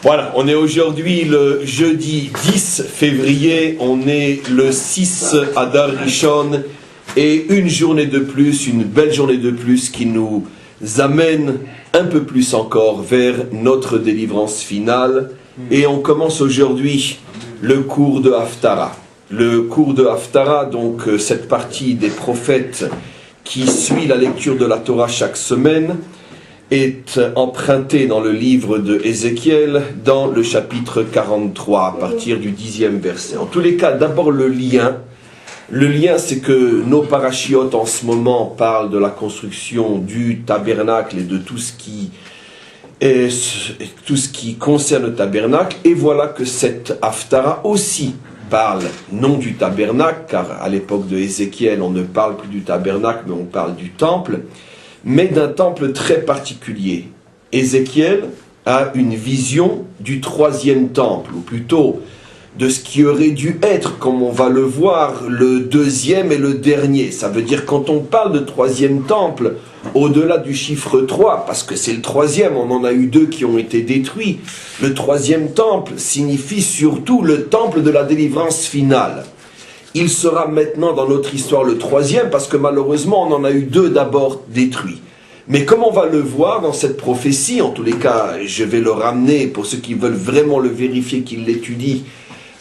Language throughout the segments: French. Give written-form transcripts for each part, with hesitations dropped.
Voilà, on est aujourd'hui le jeudi 10 février, on est le 6 Adar Rishon, et une journée de plus, une belle journée de plus qui nous amène un peu plus encore vers notre délivrance finale. Et on commence aujourd'hui le cours de Haftara. Le cours de Haftara, donc cette partie des prophètes qui suit la lecture de la Torah chaque semaine, est emprunté dans le livre de Ézéchiel, dans le chapitre 43, à partir du 10e verset. En tous les cas, d'abord le lien. Le lien, c'est que nos parachiotes en ce moment parlent de la construction du tabernacle et de tout ce qui concerne le tabernacle. Et voilà que cette Haftara aussi parle non du tabernacle, car à l'époque de Ézéchiel, on ne parle plus du tabernacle, mais on parle du temple, mais d'un temple très particulier. Ézéchiel a une vision du troisième temple, ou plutôt de ce qui aurait dû être, comme on va le voir, le deuxième et le dernier. Ça veut dire quand on parle de troisième temple, au-delà du chiffre 3, parce que c'est le troisième, on en a eu 2 qui ont été détruits, le troisième temple signifie surtout le temple de la délivrance finale. Il sera maintenant dans notre histoire le troisième, parce que malheureusement on en a eu 2 d'abord détruits. Mais comme on va le voir dans cette prophétie, en tous les cas je vais le ramener pour ceux qui veulent vraiment le vérifier, qu'ils l'étudient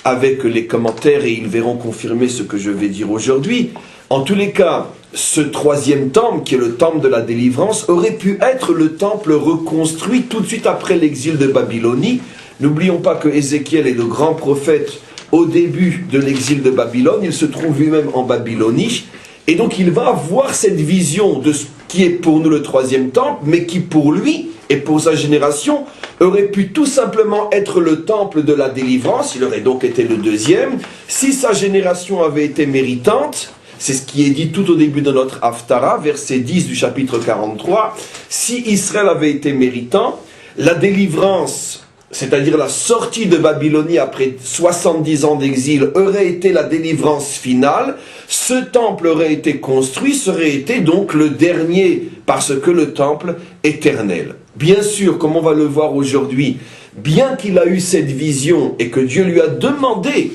avec les commentaires et ils verront confirmer ce que je vais dire aujourd'hui. En tous les cas, ce troisième temple, qui est le temple de la délivrance, aurait pu être le temple reconstruit tout de suite après l'exil de Babylonie. N'oublions pas que Ézéchiel est le grand prophète au début de l'exil de Babylone, il se trouve lui-même en Babylonie, et donc il va avoir cette vision de ce qui est pour nous le troisième temple, mais qui pour lui et pour sa génération aurait pu tout simplement être le temple de la délivrance. Il aurait donc été le deuxième, si sa génération avait été méritante. C'est ce qui est dit tout au début de notre Haftara, verset 10 du chapitre 43. Si Israël avait été méritant, la délivrance, c'est-à-dire la sortie de Babylonie après 70 ans d'exil, aurait été la délivrance finale. Ce temple aurait été construit, serait été donc le dernier, parce que le temple éternel. Bien sûr, comme on va le voir aujourd'hui, bien qu'il a eu cette vision et que Dieu lui a demandé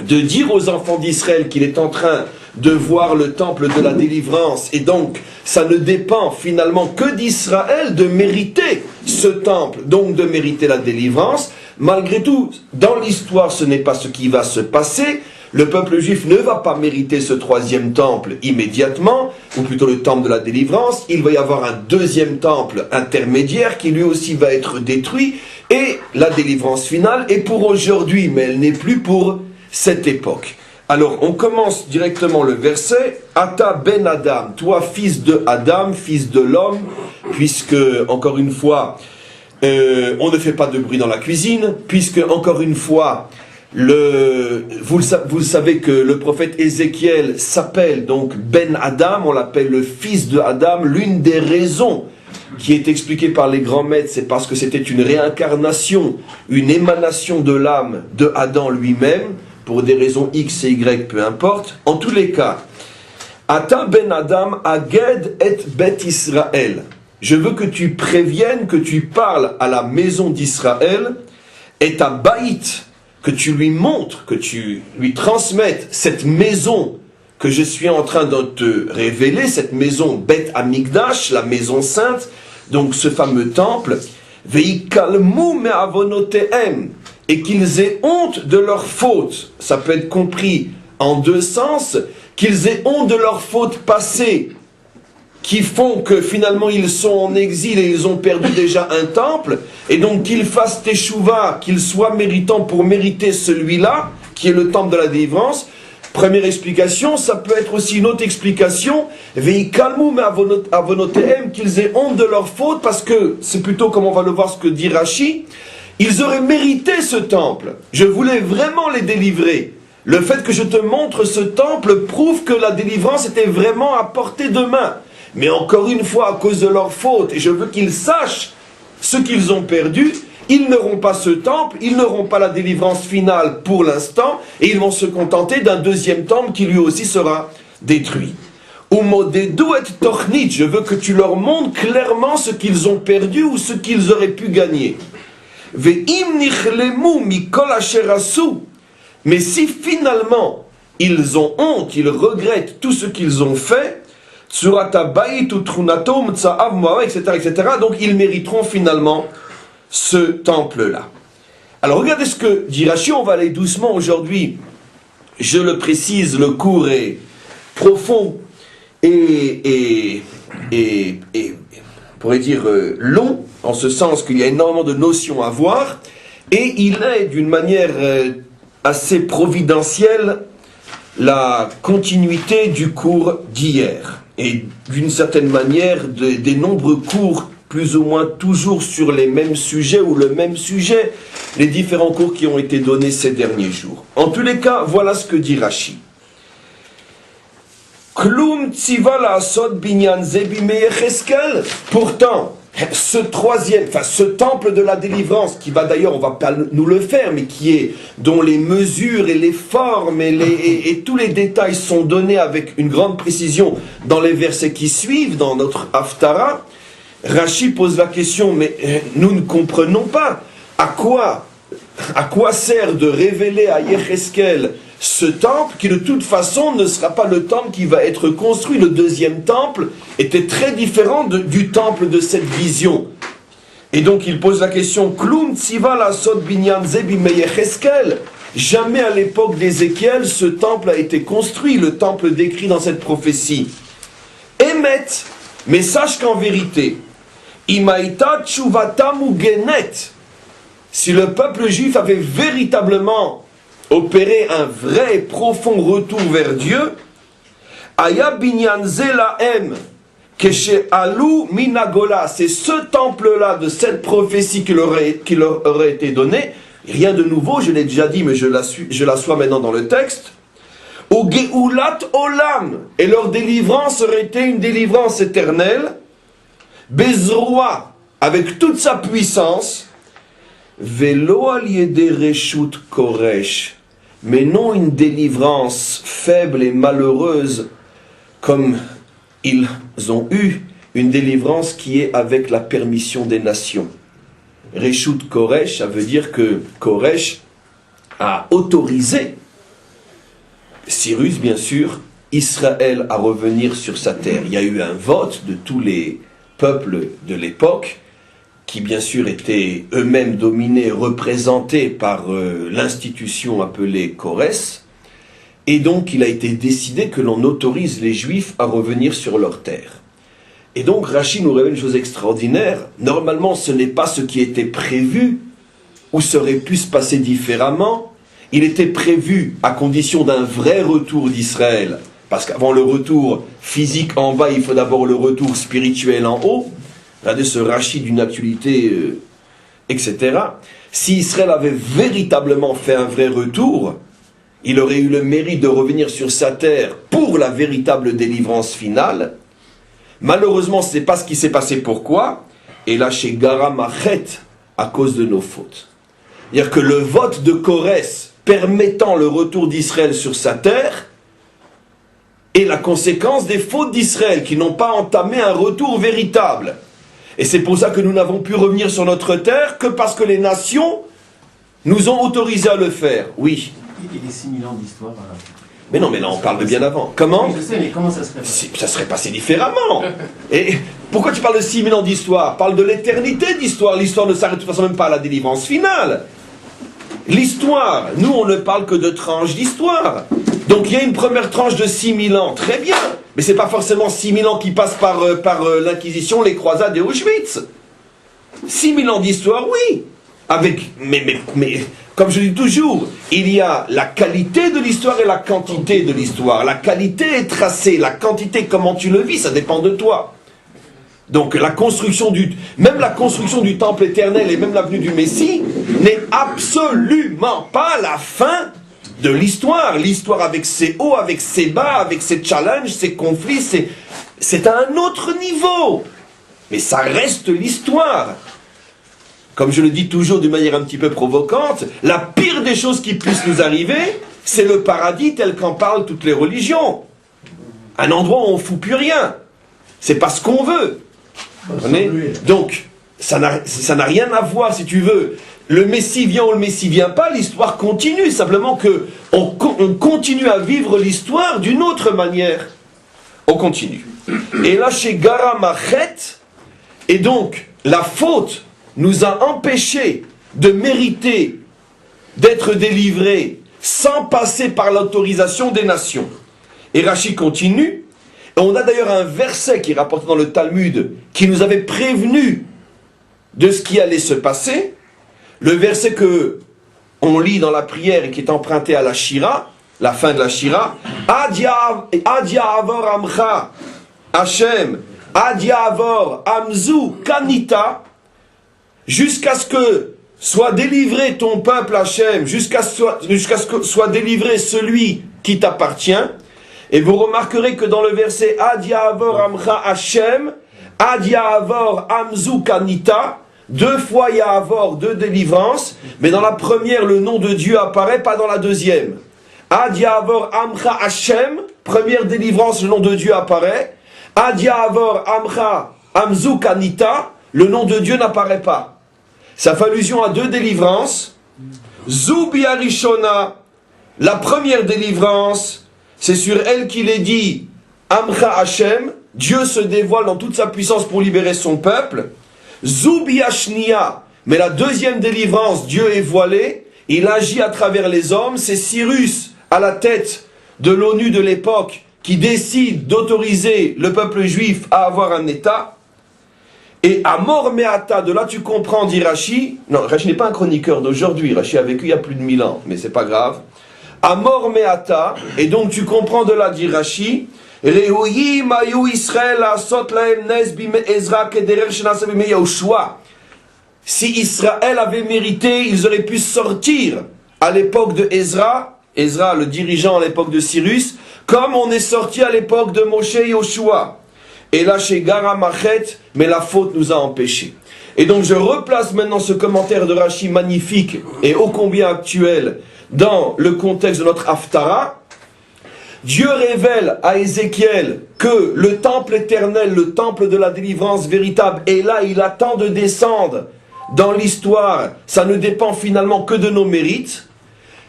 de dire aux enfants d'Israël qu'il est en train de voir le temple de la délivrance, et donc ça ne dépend finalement que d'Israël de mériter ce temple, donc de mériter la délivrance. Malgré tout, dans l'histoire, ce n'est pas ce qui va se passer. Le peuple juif ne va pas mériter ce troisième temple immédiatement, ou plutôt le temple de la délivrance. Il va y avoir un deuxième temple intermédiaire qui lui aussi va être détruit, et la délivrance finale est pour aujourd'hui, mais elle n'est plus pour cette époque. Alors, on commence directement le verset. Ata ben Adam, toi fils de Adam, fils de l'homme, puisque, encore une fois, on ne fait pas de bruit dans la cuisine, puisque, encore une fois, vous savez que le prophète Ézéchiel s'appelle donc Ben Adam, on l'appelle le fils de Adam. L'une des raisons qui est expliquée par les grands maîtres, c'est parce que c'était une réincarnation, une émanation de l'âme de Adam lui-même, pour des raisons X et Y, peu importe. En tous les cas, Ata ben Adam aged et bet Israël. Je veux que tu préviennes, que tu parles à la maison d'Israël, et ta baït, que tu lui montres, que tu lui transmettes cette maison que je suis en train de te révéler, cette maison Bet Amikdash, la maison sainte, donc ce fameux temple, Veikalmu me'avonotehem, et qu'ils aient honte de leurs fautes. Ça peut être compris en 2 sens, qu'ils aient honte de leurs fautes passées, qui font que finalement ils sont en exil et ils ont perdu déjà un temple, et donc qu'ils fassent teshuva, qu'ils soient méritants pour mériter celui-là, qui est le temple de la délivrance. Première explication. Ça peut être aussi une autre explication, veikalmu me'avonotehem, qu'ils aient honte de leurs fautes, parce que c'est plutôt, comme on va le voir, ce que dit Rashi, ils auraient mérité ce temple. Je voulais vraiment les délivrer. Le fait que je te montre ce temple prouve que la délivrance était vraiment à portée de main. Mais encore une fois, à cause de leur faute, et je veux qu'ils sachent ce qu'ils ont perdu, ils n'auront pas ce temple, ils n'auront pas la délivrance finale pour l'instant, et ils vont se contenter d'un deuxième temple qui lui aussi sera détruit. Umodedu et tornit, je veux que tu leur montres clairement ce qu'ils ont perdu ou ce qu'ils auraient pu gagner. Ve'im nichlemu mikol asher asu. Mais si finalement ils ont honte, ils regrettent tout ce qu'ils ont fait, etc., donc ils mériteront finalement ce temple-là. Alors regardez ce que dit Rashi, on va aller doucement aujourd'hui. Je le précise, le cours est profond et on pourrait dire long, en ce sens qu'il y a énormément de notions à voir, et il est d'une manière assez providentielle la continuité du cours d'hier. Et d'une certaine manière, des nombreux cours, plus ou moins toujours sur les mêmes sujets ou le même sujet, les différents cours qui ont été donnés ces derniers jours. En tous les cas, voilà ce que dit Rashi. Klum tziva la'asot binyan ze bimei Yecheskel. Pourtant, ce temple de la délivrance, qui va d'ailleurs, on va pas nous le faire, mais dont les mesures et les formes et tous les détails sont donnés avec une grande précision dans les versets qui suivent, dans notre Haftara, Rashi pose la question, mais nous ne comprenons pas à quoi sert de révéler à Yecheskel ce temple qui de toute façon ne sera pas le temple qui va être construit. Le deuxième temple était très différent du temple de cette vision. Et donc il pose la question, Klum tziva la'asot binyan ze bimei Yecheskel. Jamais à l'époque d'Ézéchiel ce temple a été construit, le temple décrit dans cette prophétie. Emet, mais sache qu'en vérité, imaita tshuvatam ugenet, si le peuple juif avait véritablement opérer un vrai et profond retour vers Dieu, Aya binyan zelahem keshe alu minagola, c'est ce temple-là de cette prophétie qui leur aurait été donné, rien de nouveau, je l'ai déjà dit, mais je l'assois maintenant dans le texte, ou geulat olam, et leur délivrance aurait été une délivrance éternelle, bezroa, avec toute sa puissance, Velo al yede reshut koresh, mais non une délivrance faible et malheureuse comme ils ont eu une délivrance qui est avec la permission des nations. Reshut koresh, ça veut dire que Koresh a autorisé Cyrus, bien sûr, Israël à revenir sur sa terre. Il y a eu un vote de tous les peuples de l'époque qui bien sûr étaient eux-mêmes dominés, représentés par l'institution appelée Kores, et donc il a été décidé que l'on autorise les Juifs à revenir sur leur terre. Et donc Rashi nous révèle une chose extraordinaire, normalement ce n'est pas ce qui était prévu, ou ça aurait pu se passer différemment, il était prévu à condition d'un vrai retour d'Israël, parce qu'avant le retour physique en bas, il faut d'abord le retour spirituel en haut. Regardez ce Rashi d'une actualité, etc. Si Israël avait véritablement fait un vrai retour, il aurait eu le mérite de revenir sur sa terre pour la véritable délivrance finale. Malheureusement, ce n'est pas ce qui s'est passé. Pourquoi? Et là, chez Garam Achet, à cause de nos fautes. C'est-à-dire que le vote de Korès permettant le retour d'Israël sur sa terre est la conséquence des fautes d'Israël qui n'ont pas entamé un retour véritable. Et c'est pour ça que nous n'avons pu revenir sur notre terre que parce que les nations nous ont autorisé à le faire. Oui. Et les 6000 ans d'histoire. Mais non, mais là on parle de bien avant. Comment? Oui, je sais, mais comment ça serait passé? Ça serait passé différemment. Et pourquoi tu parles de 6000 ans d'histoire? Parle de l'éternité d'histoire. L'histoire ne s'arrête de toute façon même pas à la délivrance finale. L'histoire, nous on ne parle que de tranches d'histoire. Donc il y a une première tranche de 6000 ans, très bien. Mais c'est pas forcément 6000 ans qui passent par l'Inquisition, les croisades et Auschwitz. 6000 ans d'histoire, oui. Mais comme je dis toujours, il y a la qualité de l'histoire et la quantité de l'histoire. La qualité est tracée, la quantité, comment tu le vis, ça dépend de toi. Donc même la construction du temple éternel et même la venue du Messie n'est absolument pas la fin de l'histoire. L'histoire avec ses hauts, avec ses bas, avec ses challenges, ses conflits, c'est à un autre niveau. Mais ça reste l'histoire. Comme je le dis toujours d'une manière un petit peu provocante, la pire des choses qui puissent nous arriver, c'est le paradis tel qu'en parlent toutes les religions. Un endroit où on ne fout plus rien. C'est pas ce qu'on veut. Donc, ça n'a rien à voir, si tu veux. le Messie vient ou le Messie vient pas, l'histoire continue. Simplement que on continue à vivre l'histoire d'une autre manière. On continue. Et là, chez Gara Machet, et donc, la faute nous a empêchés de mériter d'être délivrés sans passer par l'autorisation des nations. Et Rashi continue. Et on a d'ailleurs un verset qui est rapporté dans le Talmud qui nous avait prévenu de ce qui allait se passer. Le verset que on lit dans la prière et qui est emprunté à la Shira, la fin de la Shira, Adia Avor Amcha Hashem, Adia Avor Amzu Kanita, jusqu'à ce que soit délivré ton peuple Hashem, jusqu'à ce que soit délivré celui qui t'appartient. Et vous remarquerez que dans le verset Adia Avor Amcha Hashem, Adia Avor Amzu Kanita, deux fois il y a Avor, deux délivrances, mais dans la première le nom de Dieu apparaît, pas dans la deuxième. Adia Avor Amcha Hashem, première délivrance, le nom de Dieu apparaît. Adia Avor Amcha Amzu Kanita, le nom de Dieu n'apparaît pas. Ça fait allusion à deux délivrances. Zubi Arishona, la première délivrance, c'est sur elle qu'il est dit Amcha Hashem, Dieu se dévoile dans toute sa puissance pour libérer son peuple. Zubi Ashnia, mais la deuxième délivrance, Dieu est voilé, il agit à travers les hommes, c'est Cyrus à la tête de l'ONU de l'époque qui décide d'autoriser le peuple juif à avoir un État. Et Amor Meata, de là tu comprends, dit Rashi, non, Rashi n'est pas un chroniqueur d'aujourd'hui, Rashi a vécu il y a plus de 1000 ans, mais c'est pas grave. Amor Meata, et donc tu comprends de là, dit Rashi, Rehoyim ayu Israël asot lahem nes bime Ezra kederer shenasa bime Yahushua. Si Israël avait mérité, ils auraient pu sortir à l'époque de Ezra, le dirigeant à l'époque de Cyrus, comme on est sorti à l'époque de Moshe et Yoshua. Et là chez Gara Machet, mais la faute nous a empêchés. Et donc je replace maintenant ce commentaire de Rashi magnifique et ô combien actuel dans le contexte de notre Haftara. Dieu révèle à Ézéchiel que le temple éternel, le temple de la délivrance véritable est là, il attend de descendre dans l'histoire. Ça ne dépend finalement que de nos mérites.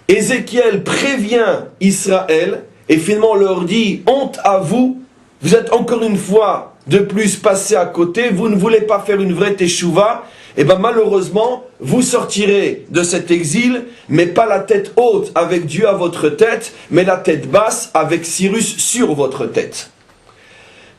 Ézéchiel prévient Israël et finalement leur dit « Honte à vous, vous êtes encore une fois de plus passés à côté, vous ne voulez pas faire une vraie teshuva, et bien malheureusement, vous sortirez de cet exil, mais pas la tête haute avec Dieu à votre tête, mais la tête basse avec Cyrus sur votre tête. »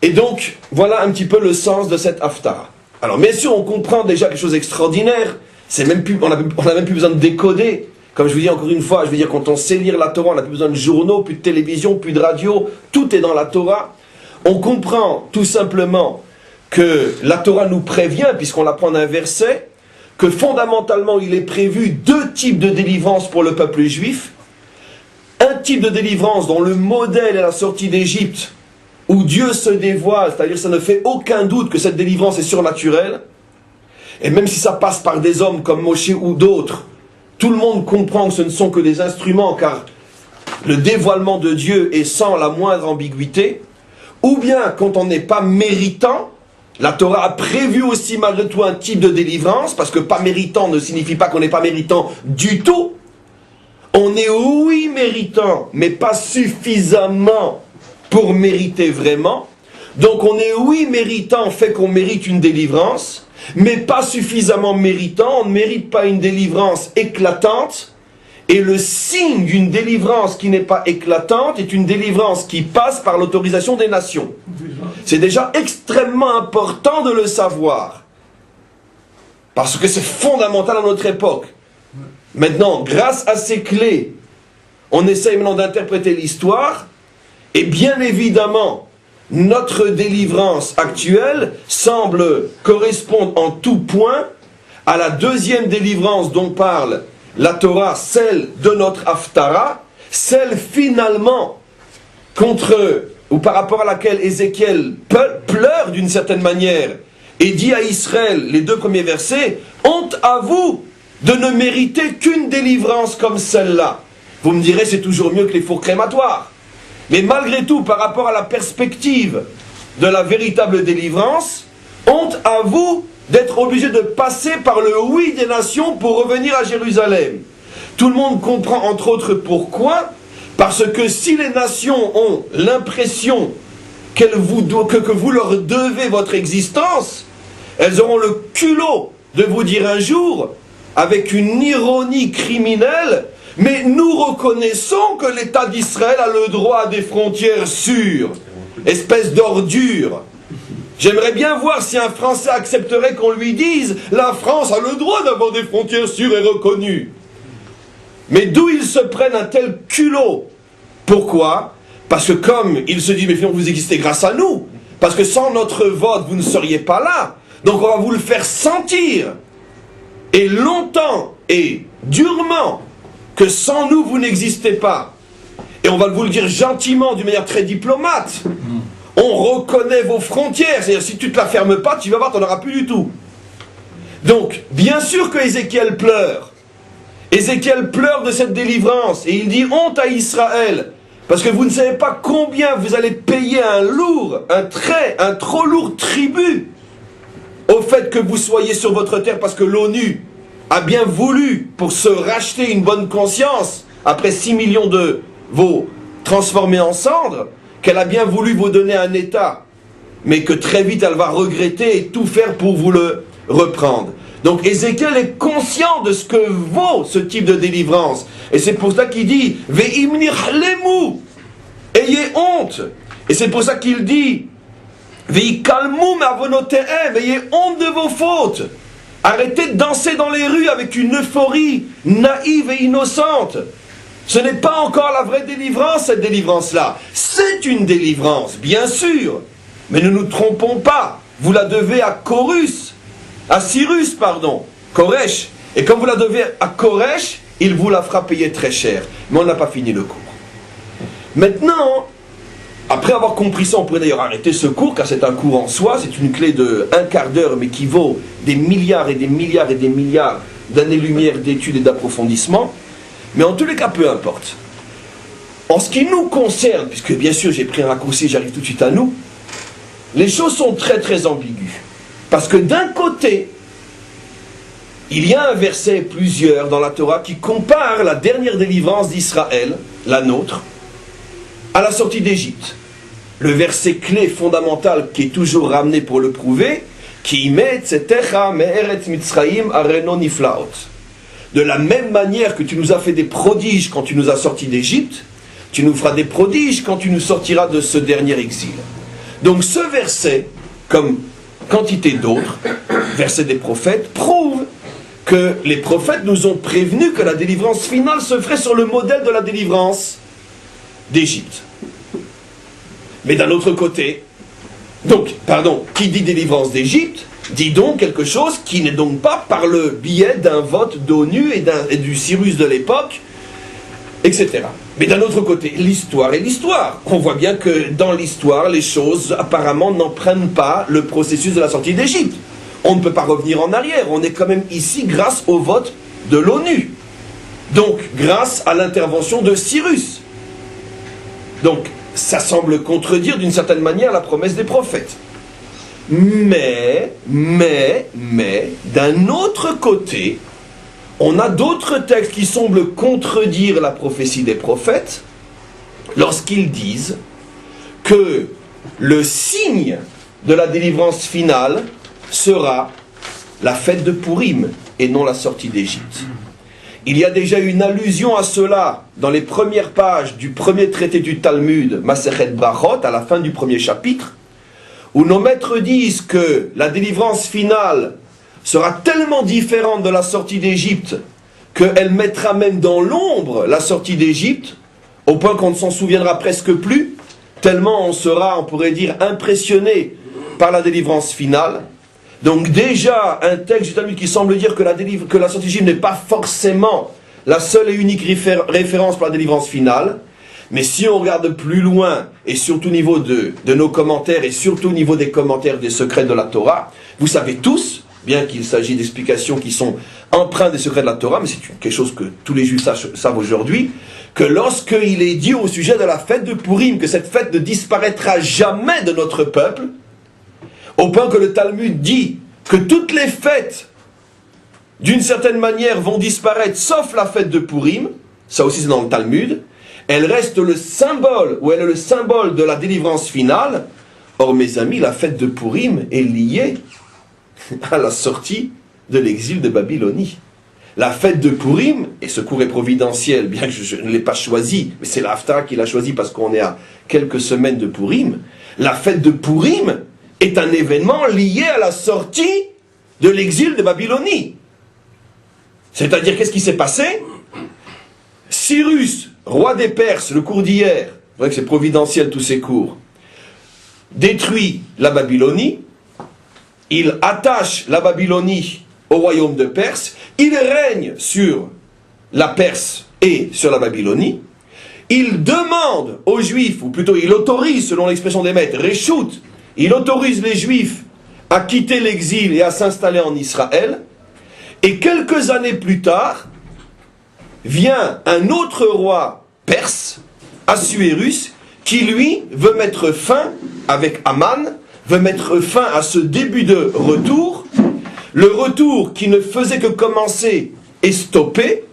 Et donc, voilà un petit peu le sens de cette Haftara. Alors bien sûr, on comprend déjà quelque chose d'extraordinaire, on n'a même plus besoin de décoder. Comme je vous dis encore une fois, je veux dire, quand on sait lire la Torah, on n'a plus besoin de journaux, plus de télévision, plus de radio, tout est dans la Torah. On comprend tout simplement que la Torah nous prévient, puisqu'on l'apprend d'un verset, que fondamentalement il est prévu deux types de délivrance pour le peuple juif. Un type de délivrance dont le modèle est la sortie d'Égypte, où Dieu se dévoile, c'est-à-dire ça ne fait aucun doute que cette délivrance est surnaturelle. Et même si ça passe par des hommes comme Moshe ou d'autres, tout le monde comprend que ce ne sont que des instruments, car le dévoilement de Dieu est sans la moindre ambiguïté. Ou bien, quand on n'est pas méritant, la Torah a prévu aussi malgré tout un type de délivrance, parce que pas méritant ne signifie pas qu'on n'est pas méritant du tout. On est oui méritant, mais pas suffisamment pour mériter vraiment. Donc on est oui méritant, fait qu'on mérite une délivrance, mais pas suffisamment méritant, on ne mérite pas une délivrance éclatante. Et le signe d'une délivrance qui n'est pas éclatante est une délivrance qui passe par l'autorisation des nations. C'est déjà extrêmement important de le savoir. Parce que c'est fondamental à notre époque. Maintenant, grâce à ces clés, on essaye maintenant d'interpréter l'histoire. Et bien évidemment, notre délivrance actuelle semble correspondre en tout point à la deuxième délivrance dont parle la Torah, celle de notre Haftara, celle finalement ou par rapport à laquelle Ézéchiel pleure d'une certaine manière et dit à Israël, les deux premiers versets, « Honte à vous de ne mériter qu'une délivrance comme celle-là. » Vous me direz, c'est toujours mieux que les fours crématoires. Mais malgré tout, par rapport à la perspective de la véritable délivrance, honte à vous d'être obligé de passer par le oui des nations pour revenir à Jérusalem. Tout le monde comprend entre autres pourquoi. Parce que si les nations ont l'impression que vous leur devez votre existence, elles auront le culot de vous dire un jour, avec une ironie criminelle, mais nous reconnaissons que l'État d'Israël a le droit à des frontières sûres, espèce d'ordure. J'aimerais bien voir si un Français accepterait qu'on lui dise « La France a le droit d'avoir des frontières sûres et reconnues ». Mais d'où ils se prennent un tel culot? Pourquoi? Parce que comme ils se disent « Mais finalement vous existez grâce à nous, parce que sans notre vote vous ne seriez pas là, donc on va vous le faire sentir, et longtemps et durement, que sans nous vous n'existez pas, et on va vous le dire gentiment, d'une manière très diplomate, on reconnaît vos frontières, c'est-à-dire si tu ne te la fermes pas, tu vas voir, tu n'en auras plus du tout. » Donc, bien sûr que Ézéchiel pleure. Ézéchiel pleure de cette délivrance, et il dit « Honte à Israël !» Parce que vous ne savez pas combien vous allez payer un trop lourd tribut au fait que vous soyez sur votre terre, parce que l'ONU a bien voulu, pour se racheter une bonne conscience, après 6 millions de veaux transformés en cendres, qu'elle a bien voulu vous donner un État, mais que très vite elle va regretter et tout faire pour vous le reprendre. Donc Ézéchiel est conscient de ce que vaut ce type de délivrance. Et c'est pour ça qu'il dit « Ve'imnir lemu » ayez honte. Et c'est pour ça qu'il dit « Ve'ikalmu me'avonotehem » ayez honte de vos fautes. Arrêtez de danser dans les rues avec une euphorie naïve et innocente. Ce n'est pas encore la vraie délivrance, cette délivrance-là. C'est une délivrance, bien sûr. Mais ne nous trompons pas. Vous la devez à Cyrus, Koresh. Et comme vous la devez à Koresh, il vous la fera payer très cher. Mais on n'a pas fini le cours. Maintenant, après avoir compris ça, on pourrait d'ailleurs arrêter ce cours, car c'est un cours en soi, c'est une clé de un quart d'heure, mais qui vaut des milliards et des milliards et des milliards d'années-lumière d'études et d'approfondissement. Mais en tous les cas, peu importe. En ce qui nous concerne, puisque bien sûr j'ai pris un raccourci, j'arrive tout de suite à nous, les choses sont très très ambiguës. Parce que d'un côté, il y a un verset, plusieurs dans la Torah, qui compare la dernière délivrance d'Israël, la nôtre, à la sortie d'Égypte. Le verset clé fondamental qui est toujours ramené pour le prouver, qui met tzetecha me'eretz Mitzrayim areno niflaot. De la même manière que tu nous as fait des prodiges quand tu nous as sortis d'Égypte, tu nous feras des prodiges quand tu nous sortiras de ce dernier exil. Donc ce verset, comme quantité d'autres, verset des prophètes, prouve que les prophètes nous ont prévenus que la délivrance finale se ferait sur le modèle de la délivrance d'Égypte. Mais d'un autre côté, qui dit délivrance d'Égypte, dit donc quelque chose qui n'est donc pas par le biais d'un vote d'ONU et du Cyrus de l'époque, etc. Mais d'un autre côté, l'histoire est l'histoire. On voit bien que dans l'histoire, les choses apparemment n'empruntent pas le processus de la sortie d'Égypte. On ne peut pas revenir en arrière. On est quand même ici grâce au vote de l'ONU. Donc, grâce à l'intervention de Cyrus. Donc, ça semble contredire d'une certaine manière la promesse des prophètes. Mais, d'un autre côté, on a d'autres textes qui semblent contredire la prophétie des prophètes lorsqu'ils disent que le signe de la délivrance finale sera la fête de Pourim et non la sortie d'Égypte. Il y a déjà une allusion à cela dans les premières pages du premier traité du Talmud, Masechet Brachot, à la fin du premier chapitre, où nos maîtres disent que la délivrance finale sera tellement différente de la sortie d'Égypte qu'elle mettra même dans l'ombre la sortie d'Égypte, au point qu'on ne s'en souviendra presque plus, tellement on sera, on pourrait dire, impressionné par la délivrance finale. Donc déjà, un texte du Talmud qui semble dire que la sortie d'Égypte n'est pas forcément la seule et unique référence pour la délivrance finale. Mais si on regarde plus loin, et surtout au niveau de nos commentaires, et surtout au niveau des commentaires des secrets de la Torah, vous savez tous, bien qu'il s'agisse d'explications qui sont empreintes des secrets de la Torah, mais c'est quelque chose que tous les Juifs savent aujourd'hui, que lorsqu'il est dit au sujet de la fête de Pourim, que cette fête ne disparaîtra jamais de notre peuple, au point que le Talmud dit que toutes les fêtes, d'une certaine manière, vont disparaître, sauf la fête de Purim, ça aussi c'est dans le Talmud, elle reste le symbole, ou elle est le symbole de la délivrance finale. Or, mes amis, la fête de Purim est liée à la sortie de l'exil de Babylonie. La fête de Purim, et ce cours est providentiel, bien que je ne l'ai pas choisi, mais c'est l'Haftara qui l'a choisi parce qu'on est à quelques semaines de Purim, la fête de Purim est un événement lié à la sortie de l'exil de Babylonie. C'est-à-dire, qu'est-ce qui s'est passé? Cyrus, roi des Perses, le cours d'hier, c'est vrai que c'est providentiel tous ces cours, détruit la Babylonie, il attache la Babylonie au royaume de Perse, il règne sur la Perse et sur la Babylonie, il demande aux Juifs, ou plutôt il autorise, selon l'expression des maîtres, Réchout, il autorise les Juifs à quitter l'exil et à s'installer en Israël, et quelques années plus tard, vient un autre roi perse, Assuérus, qui lui veut mettre fin, avec Aman, veut mettre fin à ce début de retour, le retour qui ne faisait que commencer est stoppé,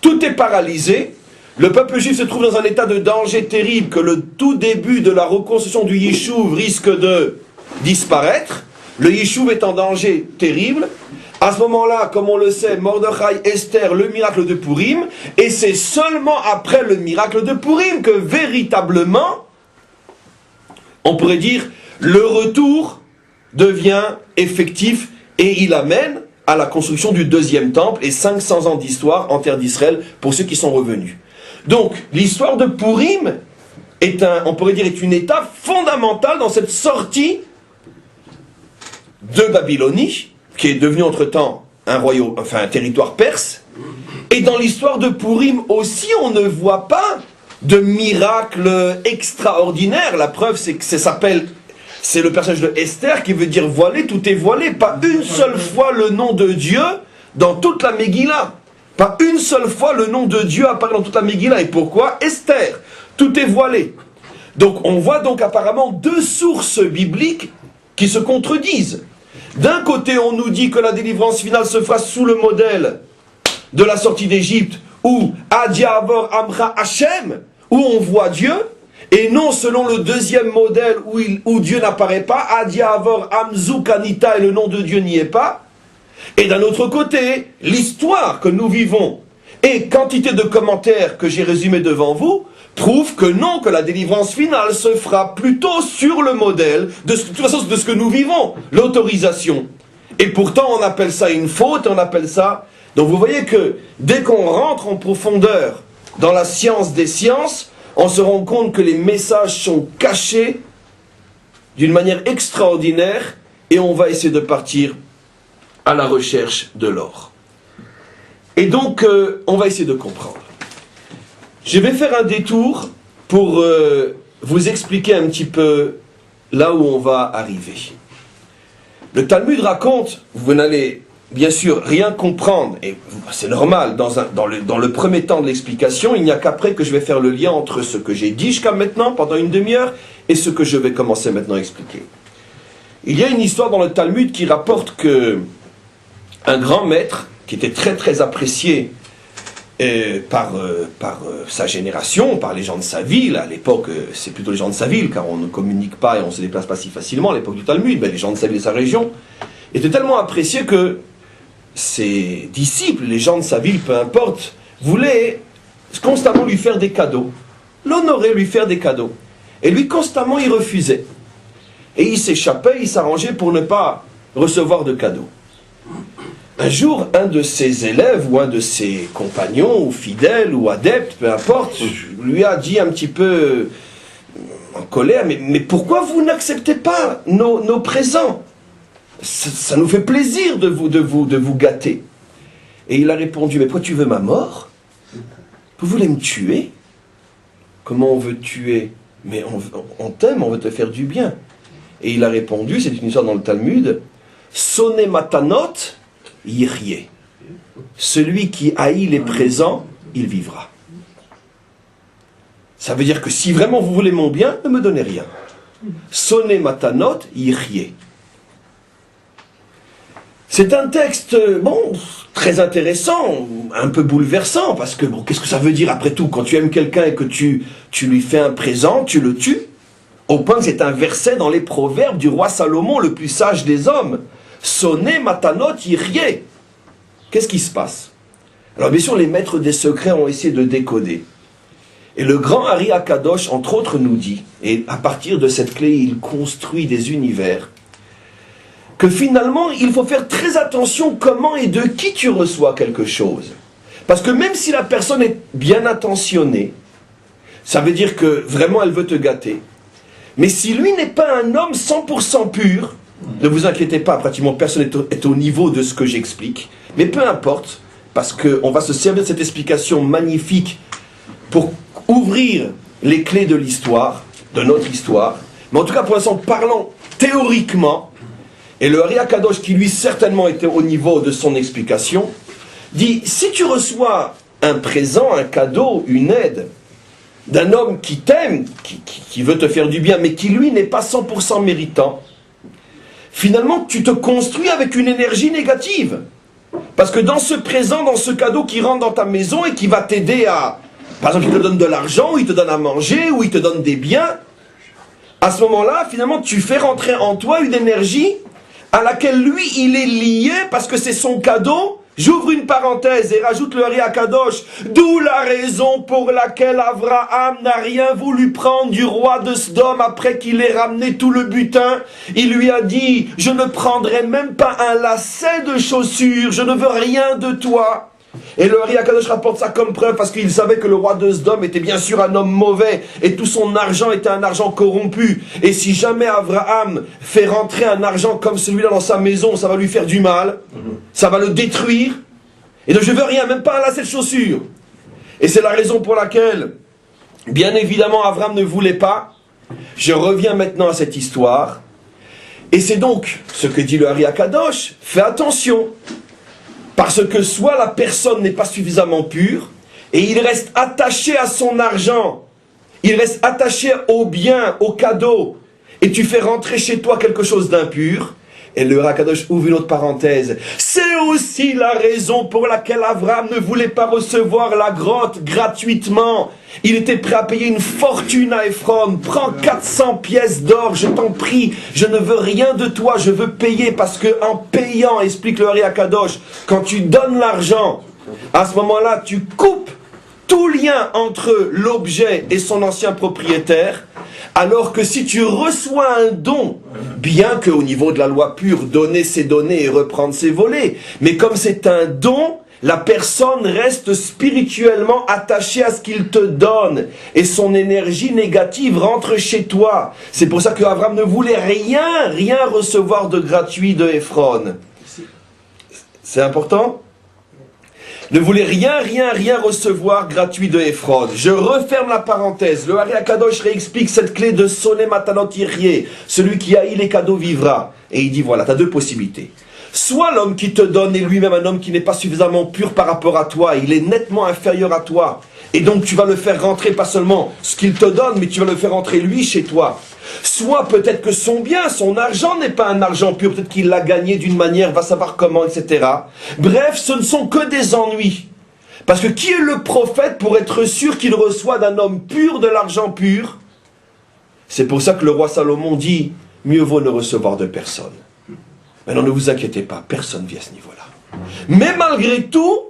tout est paralysé, le peuple juif se trouve dans un état de danger terrible que le tout début de la reconstruction du Yishuv risque de disparaître, le Yishuv est en danger terrible. À ce moment-là, comme on le sait, Mordechai, Esther, le miracle de Purim, et c'est seulement après le miracle de Purim que véritablement, on pourrait dire, le retour devient effectif et il amène à la construction du deuxième temple et 500 ans d'histoire en terre d'Israël pour ceux qui sont revenus. Donc, l'histoire de Purim est on pourrait dire, est une étape fondamentale dans cette sortie de Babylonie, qui est devenu entre-temps un royaume, enfin un territoire perse. Et dans l'histoire de Purim aussi, on ne voit pas de miracle extraordinaire. La preuve, c'est que c'est le personnage de Esther qui veut dire voilé, tout est voilé. Pas une seule fois le nom de Dieu dans toute la Megillah. Pas une seule fois le nom de Dieu apparaît dans toute la Megillah. Et pourquoi? Esther, tout est voilé. Donc on voit donc apparemment deux sources bibliques qui se contredisent. D'un côté, on nous dit que la délivrance finale se fera sous le modèle de la sortie d'Égypte, où Adiavor Amra Hashem, où on voit Dieu, et non selon le deuxième modèle où Dieu n'apparaît pas, Adiavor Amzu Kanita, et le nom de Dieu n'y est pas. Et d'un autre côté, l'histoire que nous vivons et quantité de commentaires que j'ai résumés devant vous prouvent que non, que la délivrance finale se fera plutôt sur le modèle de toute façon de ce que nous vivons, l'autorisation. Et pourtant on appelle ça une faute, on appelle ça... Donc vous voyez que dès qu'on rentre en profondeur dans la science des sciences, on se rend compte que les messages sont cachés d'une manière extraordinaire et on va essayer de partir à la recherche de l'or. Et donc on va essayer de comprendre. Je vais faire un détour pour vous expliquer un petit peu là où on va arriver. Le Talmud raconte, vous n'allez bien sûr rien comprendre, et c'est normal, dans le premier temps de l'explication, il n'y a qu'après que je vais faire le lien entre ce que j'ai dit jusqu'à maintenant, pendant une demi-heure, et ce que je vais commencer maintenant à expliquer. Il y a une histoire dans le Talmud qui rapporte que un grand maître, qui était très très apprécié par sa génération, par les gens de sa ville. À l'époque, c'est plutôt les gens de sa ville, car on ne communique pas et on ne se déplace pas si facilement à l'époque du Talmud, mais les gens de sa ville et de sa région étaient tellement appréciés que ses disciples, les gens de sa ville, peu importe, voulaient constamment lui faire des cadeaux, l'honorer, lui faire des cadeaux. Et lui, constamment, il refusait. Et il s'échappait, il s'arrangeait pour ne pas recevoir de cadeaux. Un jour, un de ses élèves ou un de ses compagnons ou fidèles ou adeptes, peu importe, lui a dit un petit peu en colère, mais pourquoi vous n'acceptez pas nos présents? Ça nous fait plaisir de vous gâter. Et il a répondu, mais pourquoi tu veux ma mort? Vous voulez me tuer? Comment on veut tuer? Mais on t'aime, on veut te faire du bien. Et il a répondu, c'est une histoire dans le Talmud, Sonne matanot, yirye. Celui qui haït les présents, il vivra. Ça veut dire que si vraiment vous voulez mon bien, ne me donnez rien. Sonne matanot, yirye. C'est un texte, bon, très intéressant, un peu bouleversant, parce que, bon, qu'est-ce que ça veut dire après tout? Quand tu aimes quelqu'un et que tu lui fais un présent, tu le tues? Au point que c'est un verset dans les proverbes du roi Salomon, le plus sage des hommes. Sonné matanot yirye. Qu'est-ce qui se passe? Alors bien sûr, les maîtres des secrets ont essayé de décoder. Et le grand Ari Akadosh, entre autres, nous dit, et à partir de cette clé, il construit des univers, que finalement, il faut faire très attention comment et de qui tu reçois quelque chose. Parce que même si la personne est bien intentionnée, ça veut dire que vraiment elle veut te gâter. Mais si lui n'est pas un homme 100% pur, ne vous inquiétez pas, pratiquement personne est au niveau de ce que j'explique. Mais peu importe, parce qu'on va se servir de cette explication magnifique pour ouvrir les clés de l'histoire, de notre histoire. Mais en tout cas, pour l'instant, parlons théoriquement, et le Ari Akadosh, qui lui certainement était au niveau de son explication, dit, si tu reçois un présent, un cadeau, une aide, d'un homme qui t'aime, qui veut te faire du bien, mais qui lui n'est pas 100% méritant, finalement tu te construis avec une énergie négative. Parce que dans ce présent, dans ce cadeau qui rentre dans ta maison et qui va t'aider à... Par exemple, il te donne de l'argent, ou il te donne à manger, ou il te donne des biens, à ce moment-là, finalement, tu fais rentrer en toi une énergie à laquelle lui, il est lié parce que c'est son cadeau. J'ouvre une parenthèse et rajoute le Ari Akadosh, d'où la raison pour laquelle Abraham n'a rien voulu prendre du roi de Sodome après qu'il ait ramené tout le butin. Il lui a dit, je ne prendrai même pas un lacet de chaussures, je ne veux rien de toi. Et le Ari Akadosh rapporte ça comme preuve parce qu'il savait que le roi de Sodome était bien sûr un homme mauvais et tout son argent était un argent corrompu. Et si jamais Abraham fait rentrer un argent comme celui-là dans sa maison, ça va lui faire du mal, ça va le détruire. Et donc je veux rien, même pas un lacet de chaussures. Et c'est la raison pour laquelle, bien évidemment, Abraham ne voulait pas. Je reviens maintenant à cette histoire. Et c'est donc ce que dit le Ari Akadosh, fais attention. Parce que soit la personne n'est pas suffisamment pure, et il reste attaché à son argent, il reste attaché au bien, au cadeau, et tu fais rentrer chez toi quelque chose d'impur, et le Rakadosh ouvre une autre parenthèse. C'est aussi la raison pour laquelle Abraham ne voulait pas recevoir la grotte gratuitement. Il était prêt à payer une fortune à Ephron. Prends 400 pièces d'or, je t'en prie. Je ne veux rien de toi, je veux payer. Parce que en payant, explique le Ari Akadosh, quand tu donnes l'argent, à ce moment-là, tu coupes tout lien entre l'objet et son ancien propriétaire. Alors que si tu reçois un don, bien qu'au niveau de la loi pure, donner c'est donner et reprendre c'est voler, mais comme c'est un don, la personne reste spirituellement attachée à ce qu'il te donne, et son énergie négative rentre chez toi. C'est pour ça que Abraham ne voulait rien recevoir de gratuit de Ephron. C'est important ? Ne voulait rien recevoir gratuit de Ephron. Je referme la parenthèse. Le Ari Akadosh réexplique cette clé de Sonné Matanot Yirye. Celui qui haït les cadeaux vivra. Et il dit voilà, tu as deux possibilités. Soit l'homme qui te donne est lui-même un homme qui n'est pas suffisamment pur par rapport à toi. Il est nettement inférieur à toi. Et donc tu vas le faire rentrer, pas seulement ce qu'il te donne, mais tu vas le faire rentrer lui chez toi. Soit peut-être que son bien, son argent n'est pas un argent pur, peut-être qu'il l'a gagné d'une manière, va savoir comment, etc. Bref, ce ne sont que des ennuis. Parce que qui est le prophète pour être sûr qu'il reçoit d'un homme pur de l'argent pur? C'est pour ça que le roi Salomon dit, mieux vaut ne recevoir de personne. Maintenant ne vous inquiétez pas, personne vit à ce niveau-là. Mais malgré tout,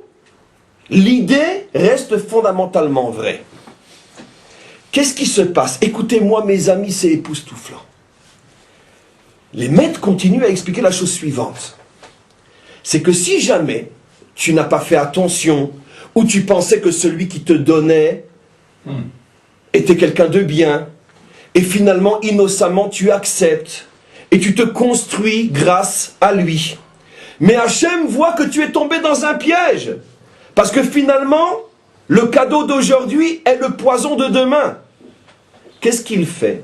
l'idée reste fondamentalement vraie. Qu'est-ce qui se passe? Écoutez-moi mes amis, c'est époustouflant. Les maîtres continuent à expliquer la chose suivante. C'est que si jamais tu n'as pas fait attention, ou tu pensais que celui qui te donnait était quelqu'un de bien, et finalement, innocemment, tu acceptes, et tu te construis grâce à lui. Mais Hachem voit que tu es tombé dans un piège, parce que finalement, le cadeau d'aujourd'hui est le poison de demain. Qu'est-ce qu'il fait?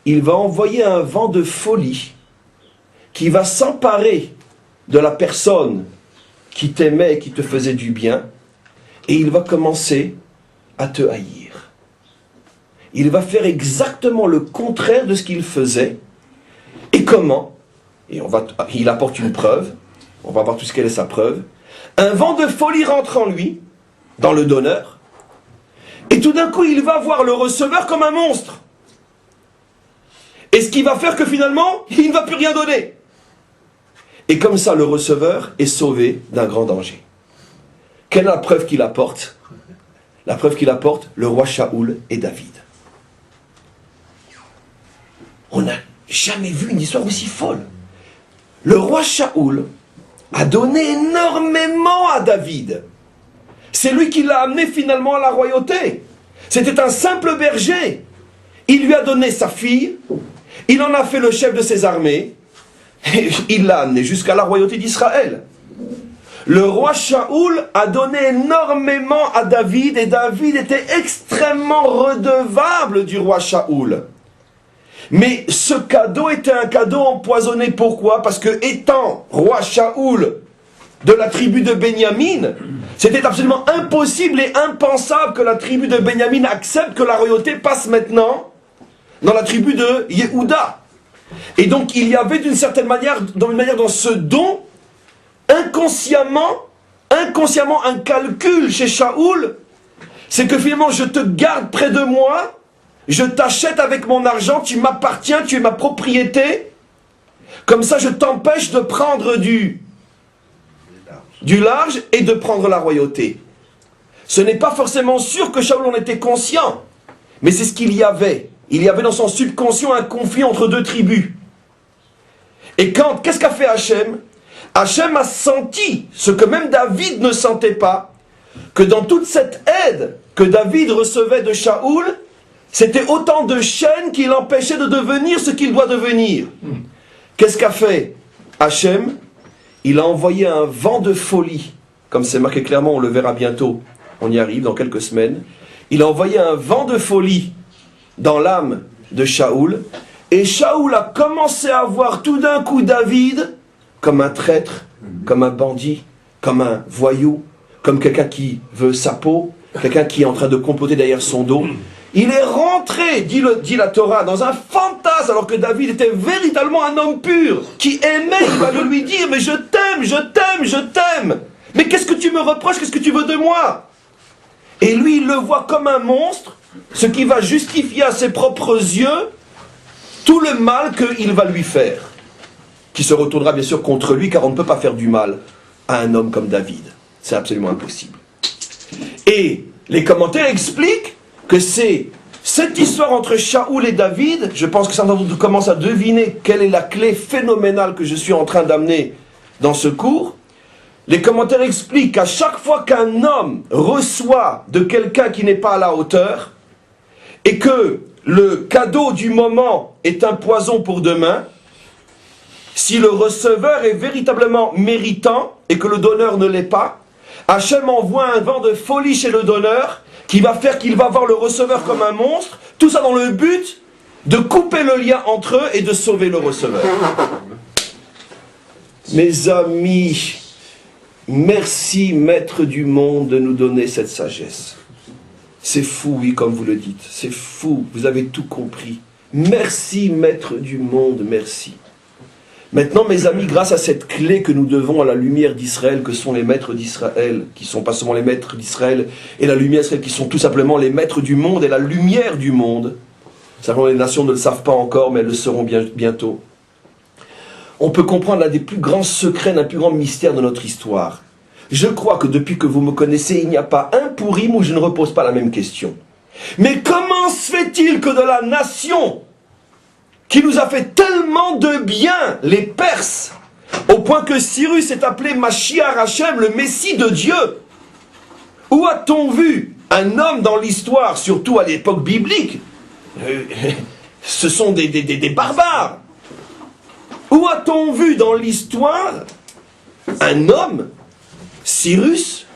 Il va envoyer un vent de folie qui va s'emparer de la personne qui t'aimait et qui te faisait du bien, et il va commencer à te haïr. Il va faire exactement le contraire de ce qu'il faisait. Et comment? Et il apporte une preuve. on va voir tout ce qu'elle est sa preuve, un vent de folie rentre en lui, dans le donneur, et tout d'un coup il va voir le receveur comme un monstre. Et ce qui va faire que finalement, il ne va plus rien donner. Et comme ça, le receveur est sauvé d'un grand danger. Quelle est la preuve qu'il apporte? La preuve qu'il apporte, le roi Shaoul et David. On n'a jamais vu une histoire aussi folle. Le roi Shaoul a donné énormément à David. C'est lui qui l'a amené finalement à la royauté. C'était un simple berger. Il lui a donné sa fille, il en a fait le chef de ses armées, et il l'a amené jusqu'à la royauté d'Israël. Le roi Shaoul a donné énormément à David, et David était extrêmement redevable du roi Shaoul. Mais ce cadeau était un cadeau empoisonné. Pourquoi? Parce que étant roi Shaoul de la tribu de Benyamin, c'était absolument impossible et impensable que la tribu de Benyamin accepte que la royauté passe maintenant dans la tribu de Yehuda. Et donc il y avait d'une certaine manière, dans ce don, inconsciemment un calcul chez Shaoul, c'est que finalement je te garde près de moi, je t'achète avec mon argent, tu m'appartiens, tu es ma propriété, comme ça je t'empêche de prendre du large et de prendre la royauté. Ce n'est pas forcément sûr que Shaoul en était conscient, mais c'est ce qu'il y avait. Il y avait dans son subconscient un conflit entre deux tribus. Et qu'est-ce qu'a fait Hachem? Hachem a senti ce que même David ne sentait pas, que dans toute cette aide que David recevait de Shaoul, c'était autant de chaînes qui l'empêchaient de devenir ce qu'il doit devenir. Qu'est-ce qu'a fait Hachem? Il a envoyé un vent de folie, comme c'est marqué clairement, on le verra bientôt, on y arrive dans quelques semaines. Il a envoyé un vent de folie dans l'âme de Shaoul, et Shaoul a commencé à voir tout d'un coup David comme un traître, comme un bandit, comme un voyou, comme quelqu'un qui veut sa peau, quelqu'un qui est en train de comploter derrière son dos. Il est rentré, dit la Torah, dans un fantasme, alors que David était véritablement un homme pur, qui aimait, il va le lui dire, mais je t'aime, je t'aime, je t'aime. Mais qu'est-ce que tu me reproches, qu'est-ce que tu veux de moi? Et lui, il le voit comme un monstre, ce qui va justifier à ses propres yeux tout le mal qu'il va lui faire, qui se retournera bien sûr contre lui, car on ne peut pas faire du mal à un homme comme David. C'est absolument impossible. Et les commentaires expliquent que c'est cette histoire entre Shaoul et David, je pense que certains d'entre vous commencent à deviner quelle est la clé phénoménale que je suis en train d'amener dans ce cours. Les commentaires expliquent qu'à chaque fois qu'un homme reçoit de quelqu'un qui n'est pas à la hauteur, et que le cadeau du moment est un poison pour demain, si le receveur est véritablement méritant, et que le donneur ne l'est pas, Hachem envoie un vent de folie chez le donneur, qui va faire qu'il va voir le receveur comme un monstre, tout ça dans le but de couper le lien entre eux et de sauver le receveur. Mes amis, merci Maître du monde de nous donner cette sagesse. C'est fou, oui, comme vous le dites, c'est fou, vous avez tout compris. Merci Maître du monde, merci. Maintenant, mes amis, grâce à cette clé que nous devons à la lumière d'Israël, que sont les maîtres d'Israël, qui ne sont pas seulement les maîtres d'Israël, et la lumière d'Israël, qui sont tout simplement les maîtres du monde et la lumière du monde. Simplement, les nations ne le savent pas encore, mais elles le seront bientôt. On peut comprendre l'un des plus grands secrets, l'un des plus grands mystères de notre histoire. Je crois que depuis que vous me connaissez, il n'y a pas un pourim où je ne repose pas la même question. Mais comment se fait-il que de la nation qui nous a fait tellement de bien, les Perses, au point que Cyrus est appelé Mashiach Hashem, le Messie de Dieu. Où a-t-on vu un homme dans l'histoire, surtout à l'époque biblique? Ce sont des barbares. Où a-t-on vu dans l'histoire un homme, Cyrus,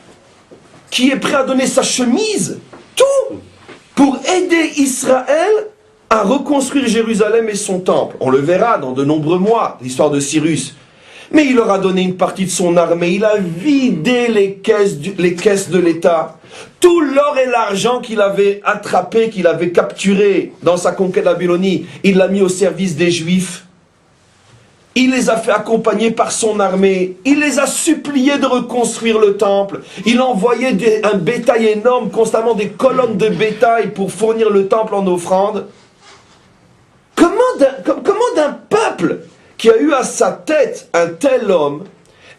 qui est prêt à donner sa chemise, tout, pour aider Israël à reconstruire Jérusalem et son temple? On le verra dans de nombreux mois, l'histoire de Cyrus. Mais il leur a donné une partie de son armée, il a vidé les caisses de l'État. Tout l'or et l'argent qu'il avait attrapé, qu'il avait capturé dans sa conquête de la Babylonie, il l'a mis au service des Juifs. il les a fait accompagner par son armée, il les a suppliés de reconstruire le temple, il envoyait un bétail énorme, constamment des colonnes de bétail pour fournir le temple en offrande. Comment d'un peuple qui a eu à sa tête un tel homme,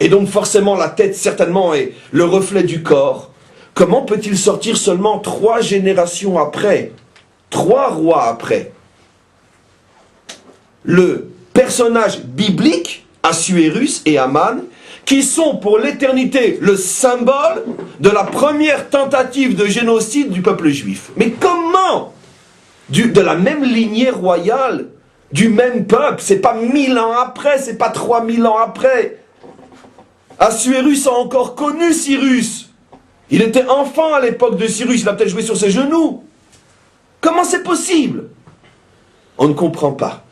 et donc forcément la tête certainement est le reflet du corps, comment peut-il sortir seulement 3 générations après, 3 rois après, le personnage biblique, Assuérus et Aman, qui sont pour l'éternité le symbole de la première tentative de génocide du peuple juif? Mais comment de la même lignée royale, du même peuple, c'est pas 1000 ans après, c'est pas 3000 ans après. Assuérus a encore connu Cyrus. Il était enfant à l'époque de Cyrus, il a peut-être joué sur ses genoux. Comment c'est possible? On ne comprend pas.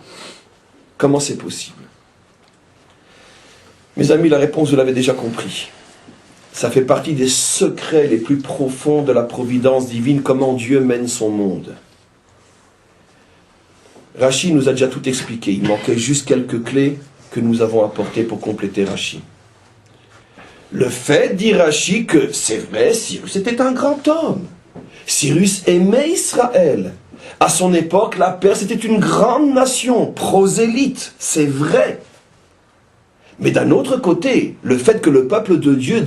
Comment c'est possible? Mes amis, la réponse, vous l'avez déjà compris. Ça fait partie des secrets les plus profonds de la providence divine, comment Dieu mène son monde. Rachi nous a déjà tout expliqué. Il manquait juste quelques clés que nous avons apportées pour compléter Rachi. Le fait, dit Rachi, que c'est vrai, Cyrus était un grand homme. Cyrus aimait Israël. À son époque, la Perse était une grande nation, prosélyte, c'est vrai. Mais d'un autre côté, le fait que le peuple de Dieu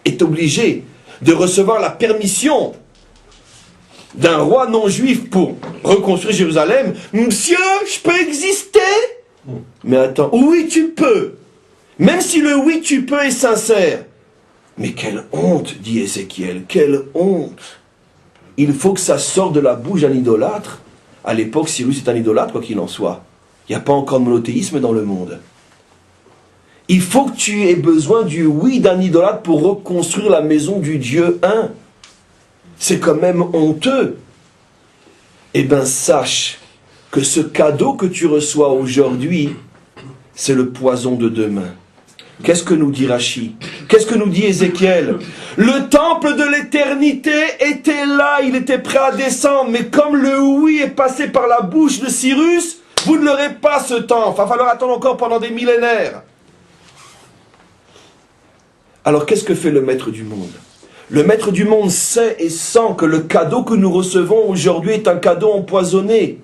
est obligé de recevoir la permission d'un roi non juif pour reconstruire Jérusalem, monsieur, je peux exister? Mais attends, oui tu peux, même si le oui tu peux est sincère. Mais quelle honte, dit Ézéchiel, quelle honte. Il faut que ça sorte de la bouche d'un idolâtre. À l'époque, Cyrus est un idolâtre, quoi qu'il en soit. Il n'y a pas encore de monothéisme dans le monde. Il faut que tu aies besoin du oui d'un idolâtre pour reconstruire la maison du Dieu un. C'est quand même honteux. Eh bien, sache que ce cadeau que tu reçois aujourd'hui, c'est le poison de demain. Qu'est-ce que nous dit Rachi? Qu'est-ce que nous dit Ézéchiel? Le temple de l'éternité était là, il était prêt à descendre, mais comme le oui est passé par la bouche de Cyrus, vous ne l'aurez pas ce temps. Il va falloir attendre encore pendant des millénaires. Alors qu'est-ce que fait le maître du monde? Le maître du monde sait et sent que le cadeau que nous recevons aujourd'hui est un cadeau empoisonné,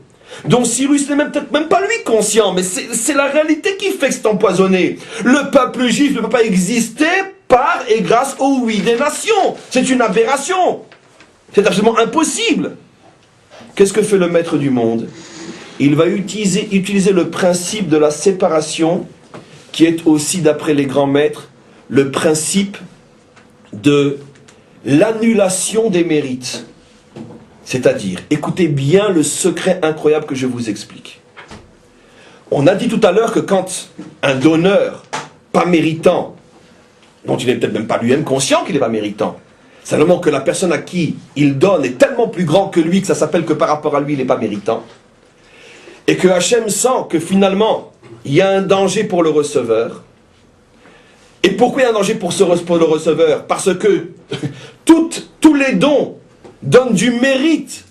dont Cyrus n'est peut-être même pas lui conscient, mais c'est la réalité qui fait que c'est empoisonné. Le peuple juif ne peut pas exister par et grâce au oui des nations. C'est une aberration. C'est absolument impossible. Qu'est-ce que fait le maître du monde? Il va utiliser le principe de la séparation, qui est aussi, d'après les grands maîtres, le principe de l'annulation des mérites. C'est-à-dire, écoutez bien le secret incroyable que je vous explique. On a dit tout à l'heure que quand un donneur pas méritant, dont il n'est peut-être même pas lui-même conscient qu'il n'est pas méritant, simplement que la personne à qui il donne est tellement plus grand que lui que ça s'appelle que par rapport à lui il n'est pas méritant, et que Hachem sent que finalement il y a un danger pour le receveur. Et pourquoi il y a un danger pour le receveur? Parce que tous les dons donnent du mérite,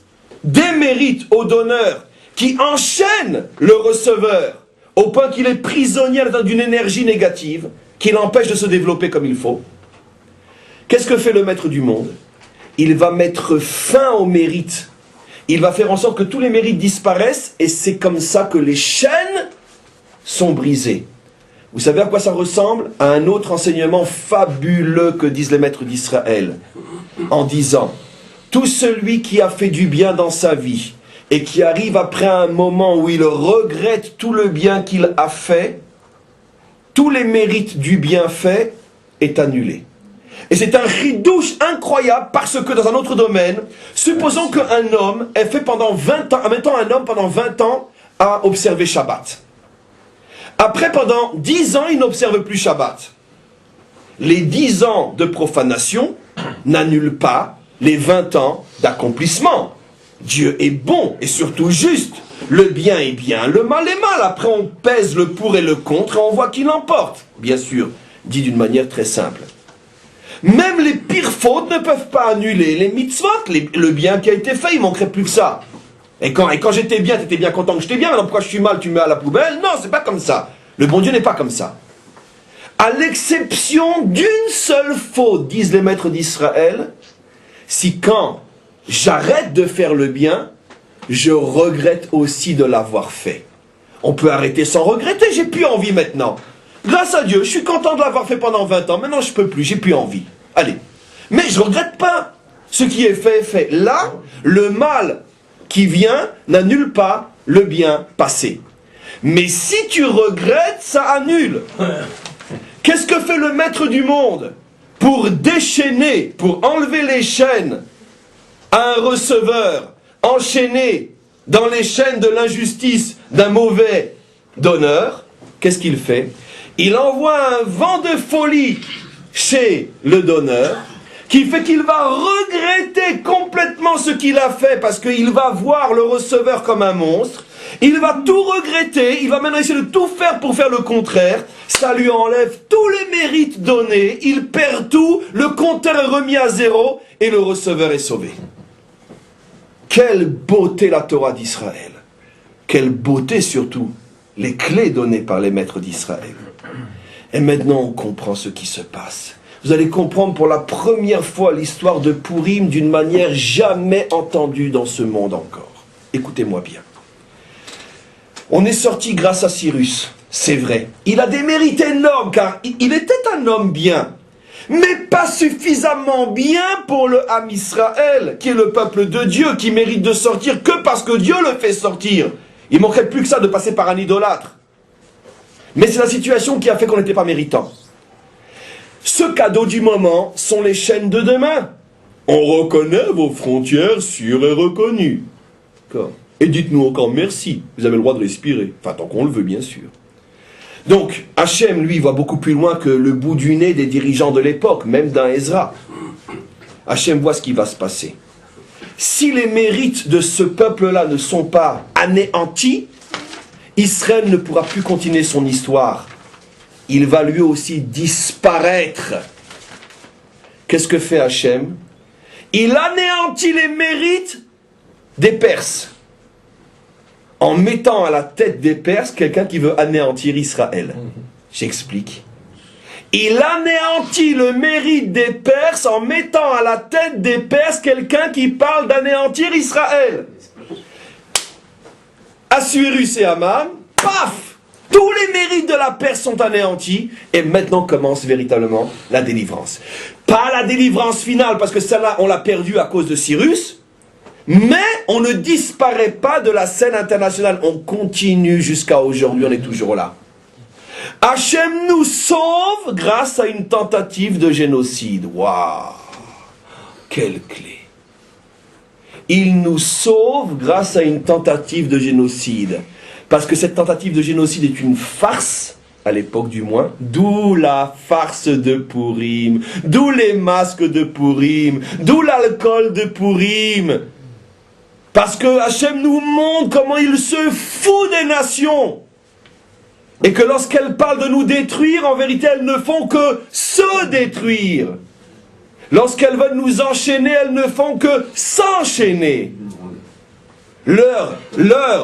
des mérites au donneur, qui enchaîne le receveur, au point qu'il est prisonnier d'une énergie négative, qui l'empêche de se développer comme il faut. Qu'est-ce que fait le maître du monde? Il va mettre fin au mérite. Il va faire en sorte que tous les mérites disparaissent, et c'est comme ça que les chaînes sont brisées. Vous savez à quoi ça ressemble? À un autre enseignement fabuleux que disent les maîtres d'Israël, en disant, tout celui qui a fait du bien dans sa vie, et qui arrive après un moment où il regrette tout le bien qu'il a fait, tous les mérites du bien fait est annulé. Et c'est un ridouche incroyable, parce que dans un autre domaine, supposons qu'un homme ait fait pendant 20 ans, en même temps un homme pendant 20 ans a observé Shabbat. Après, pendant 10 ans, il n'observe plus Shabbat. Les 10 ans de profanation n'annulent pas les 20 ans d'accomplissement. Dieu est bon et surtout juste. Le bien est bien, le mal est mal. Après, on pèse le pour et le contre et on voit qui l'emporte. Bien sûr, dit d'une manière très simple. Même les pires fautes ne peuvent pas annuler les mitzvot, le bien qui a été fait, il manquerait plus que ça. Et quand j'étais bien, tu étais bien content que j'étais bien, maintenant pourquoi je suis mal, tu me mets à la poubelle? Non, c'est pas comme ça. Le bon Dieu n'est pas comme ça. À l'exception d'une seule faute, disent les maîtres d'Israël, si quand j'arrête de faire le bien, je regrette aussi de l'avoir fait. On peut arrêter sans regretter, j'ai plus envie maintenant. Grâce à Dieu, je suis content de l'avoir fait pendant 20 ans, maintenant je peux plus, j'ai plus envie. Allez. Mais je regrette pas. Ce qui est fait est fait. Là, le mal qui vient n'annule pas le bien passé. Mais si tu regrettes, ça annule. Qu'est-ce que fait le maître du monde pour déchaîner, pour enlever les chaînes à un receveur enchaîné dans les chaînes de l'injustice d'un mauvais donneur? Qu'est-ce qu'il fait? Il envoie un vent de folie chez le donneur qui fait qu'il va regretter complètement ce qu'il a fait parce qu'il va voir le receveur comme un monstre. Il va tout regretter, il va maintenant essayer de tout faire pour faire le contraire. Ça lui enlève tous les mérites donnés, il perd tout, le compteur est remis à zéro et le receveur est sauvé. Quelle beauté la Torah d'Israël! Quelle beauté surtout les clés données par les maîtres d'Israël. Et maintenant on comprend ce qui se passe. Vous allez comprendre pour la première fois l'histoire de Pourim d'une manière jamais entendue dans ce monde encore. Écoutez-moi bien. On est sorti grâce à Cyrus, c'est vrai. Il a des mérites énormes car il était un homme bien. Mais pas suffisamment bien pour le Ham Israël, qui est le peuple de Dieu, qui mérite de sortir que parce que Dieu le fait sortir. Il manquerait plus que ça de passer par un idolâtre. Mais c'est la situation qui a fait qu'on n'était pas méritant. Ce cadeau du moment sont les chaînes de demain. On reconnaît vos frontières sûres et reconnues. Et dites-nous encore merci. Vous avez le droit de respirer. Enfin, tant qu'on le veut, bien sûr. Donc, Hachem, lui, va beaucoup plus loin que le bout du nez des dirigeants de l'époque, même d'un Ezra. Hachem voit ce qui va se passer. Si les mérites de ce peuple-là ne sont pas anéantis, Israël ne pourra plus continuer son histoire. Il va lui aussi disparaître. Qu'est-ce que fait Hachem? Il anéantit les mérites des Perses, en mettant à la tête des Perses quelqu'un qui veut anéantir Israël. J'explique. Il anéantit le mérite des Perses en mettant à la tête des Perses quelqu'un qui parle d'anéantir Israël. Assuérus et Haman, paf! Tous les mérites de la Perse sont anéantis et maintenant commence véritablement la délivrance. Pas la délivrance finale parce que celle-là on l'a perdue à cause de Cyrus, mais on ne disparaît pas de la scène internationale. On continue jusqu'à aujourd'hui, on est toujours là. Hachem nous sauve grâce à une tentative de génocide. Waouh! Quelle clé! Il nous sauve grâce à une tentative de génocide. Parce que cette tentative de génocide est une farce, à l'époque du moins, d'où la farce de Pourim, d'où les masques de Pourim, d'où l'alcool de Pourim. Parce que Hachem nous montre comment il se fout des nations. Et que lorsqu'elles parlent de nous détruire, en vérité, elles ne font que se détruire. Lorsqu'elles veulent nous enchaîner, elles ne font que s'enchaîner. Leur «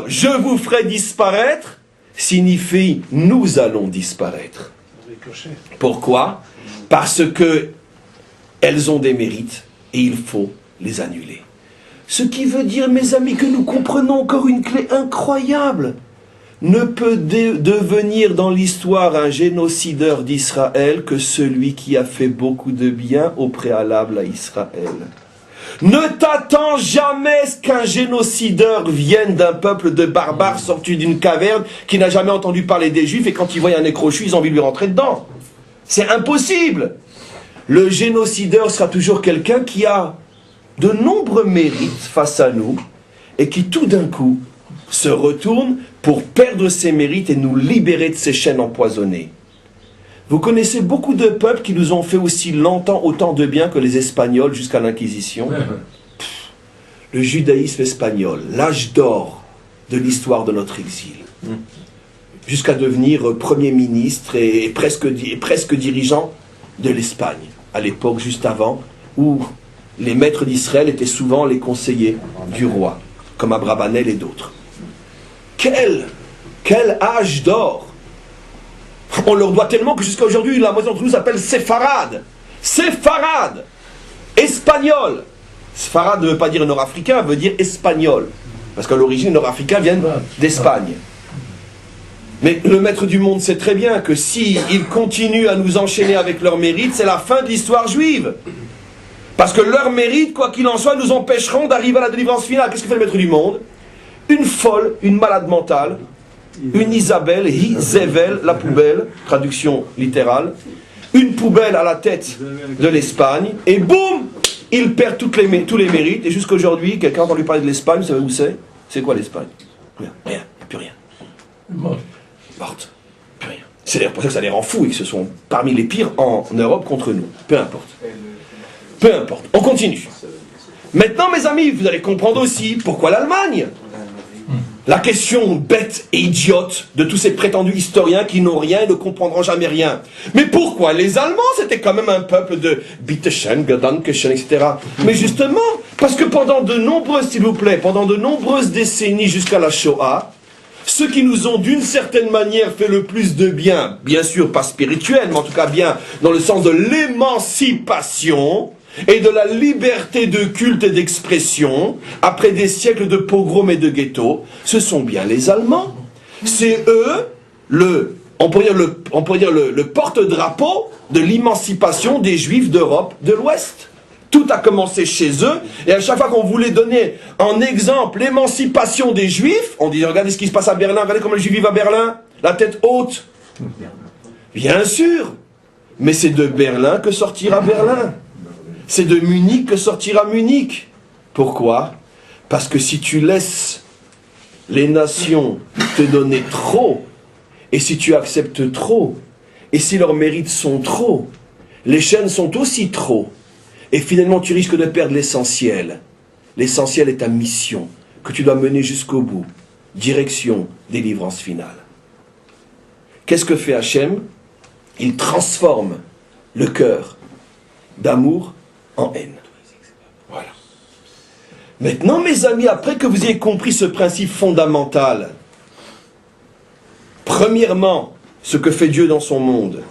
je vous ferai disparaître » signifie « nous allons disparaître ». Pourquoi? Parce que elles ont des mérites et il faut les annuler. Ce qui veut dire, mes amis, que nous comprenons encore une clé incroyable. Ne peut devenir dans l'histoire un génocideur d'Israël que celui qui a fait beaucoup de bien au préalable à Israël. Ne t'attends jamais qu'un génocideur vienne d'un peuple de barbares sortis d'une caverne qui n'a jamais entendu parler des Juifs et quand ils voient un nez crochu, ils ont envie de lui rentrer dedans. C'est impossible. Le génocideur sera toujours quelqu'un qui a de nombreux mérites face à nous et qui tout d'un coup se retourne pour perdre ses mérites et nous libérer de ces chaînes empoisonnées. Vous connaissez beaucoup de peuples qui nous ont fait aussi longtemps autant de bien que les Espagnols jusqu'à l'Inquisition. Le judaïsme espagnol, l'âge d'or de l'histoire de notre exil. Jusqu'à devenir Premier ministre et presque dirigeant de l'Espagne. À l'époque, juste avant, où les maîtres d'Israël étaient souvent les conseillers du roi, comme Abravanel et d'autres. Quel âge d'or! On leur doit tellement que jusqu'à aujourd'hui, la moitié d'entre nous s'appelle séfarade. Séfarade. Espagnol. Séfarade ne veut pas dire nord-africain, veut dire espagnol. Parce qu'à l'origine, nord-africain vient d'Espagne. Mais le maître du monde sait très bien que s'ils continuent à nous enchaîner avec leurs mérites, c'est la fin de l'histoire juive. Parce que leurs mérites, quoi qu'il en soit, nous empêcheront d'arriver à la délivrance finale. Qu'est-ce que fait le maître du monde? Une folle, une malade mentale, une Isabelle, Zével, la poubelle, traduction littérale, une poubelle à la tête de l'Espagne, et boum, il perd tous les mérites, et jusqu'à aujourd'hui, quelqu'un a entendu parler de l'Espagne, vous savez où c'est? C'est quoi l'Espagne? Rien, il n'y a plus rien. Morte. Plus rien. C'est d'ailleurs pour ça que ça les rend fous et que ce sont parmi les pires en Europe contre nous. Peu importe. Peu importe. On continue. Maintenant, mes amis, vous allez comprendre aussi pourquoi l'Allemagne. La question bête et idiote de tous ces prétendus historiens qui n'ont rien et ne comprendront jamais rien. Mais pourquoi les Allemands, c'était quand même un peuple de Bitteschön, Dankeschön, etc. Mais justement, parce que pendant de nombreuses, s'il vous plaît, pendant de nombreuses décennies jusqu'à la Shoah, ceux qui nous ont d'une certaine manière fait le plus de bien, bien sûr pas spirituel, mais en tout cas bien dans le sens de l'émancipation et de la liberté de culte et d'expression, après des siècles de pogroms et de ghettos, ce sont bien les Allemands. C'est eux, on pourrait dire le porte-drapeau de l'émancipation des Juifs d'Europe de l'Ouest. Tout a commencé chez eux, et à chaque fois qu'on voulait donner en exemple l'émancipation des Juifs, on disait, regardez ce qui se passe à Berlin, regardez comment les Juifs vivent à Berlin, la tête haute. Bien sûr, mais c'est de Berlin que sortira Berlin. C'est de Munich que sortira Munich. Pourquoi? Parce que si tu laisses les nations te donner trop, et si tu acceptes trop, et si leurs mérites sont trop, les chaînes sont aussi trop, et finalement tu risques de perdre l'essentiel. L'essentiel est ta mission, que tu dois mener jusqu'au bout. Direction, délivrance finale. Qu'est-ce que fait Hachem? Il transforme le cœur d'amour en haine. Voilà. Maintenant, mes amis, après que vous ayez compris ce principe fondamental, premièrement, ce que fait Dieu dans son monde.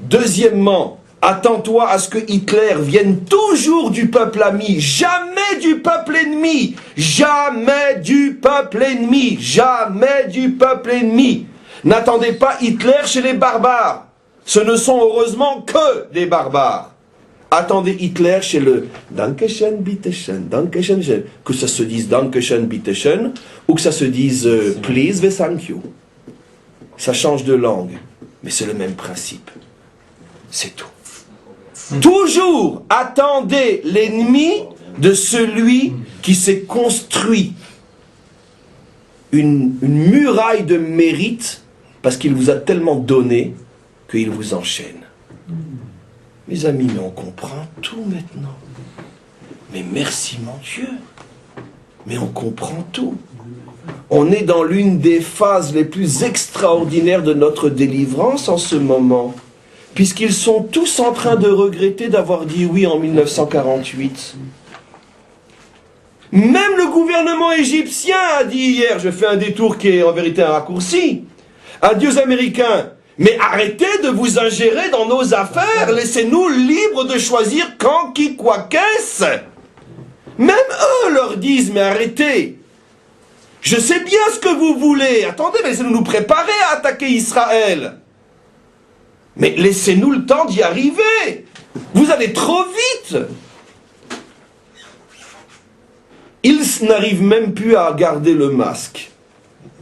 Deuxièmement, attends-toi à ce que Hitler vienne toujours du peuple ami, jamais du peuple ennemi, jamais du peuple ennemi, jamais du peuple ennemi. N'attendez pas Hitler chez les barbares. Ce ne sont heureusement que des barbares. Attendez Hitler chez le Dankeschön, Bitteschön, Dankeschön, que ça se dise Dankeschön, Bitteschön, ou que ça se dise Please, ve thank you. Ça change de langue, mais c'est le même principe. C'est tout. Toujours attendez l'ennemi de celui qui s'est construit une muraille de mérite parce qu'il vous a tellement donné qu'il vous enchaîne. Mes amis, mais on comprend tout maintenant. Mais merci mon Dieu. Mais on comprend tout. On est dans l'une des phases les plus extraordinaires de notre délivrance en ce moment. Puisqu'ils sont tous en train de regretter d'avoir dit oui en 1948. Même le gouvernement égyptien a dit hier, je fais un détour qui est en vérité un raccourci, adieu Américains, mais arrêtez de vous ingérer dans nos affaires, laissez-nous libres de choisir quand, qui, quoi, qu'est-ce. Même eux leur disent, mais arrêtez. Je sais bien ce que vous voulez, attendez, laissez-nous nous préparer à attaquer Israël. Mais laissez-nous le temps d'y arriver. Vous allez trop vite. Ils n'arrivent même plus à garder le masque.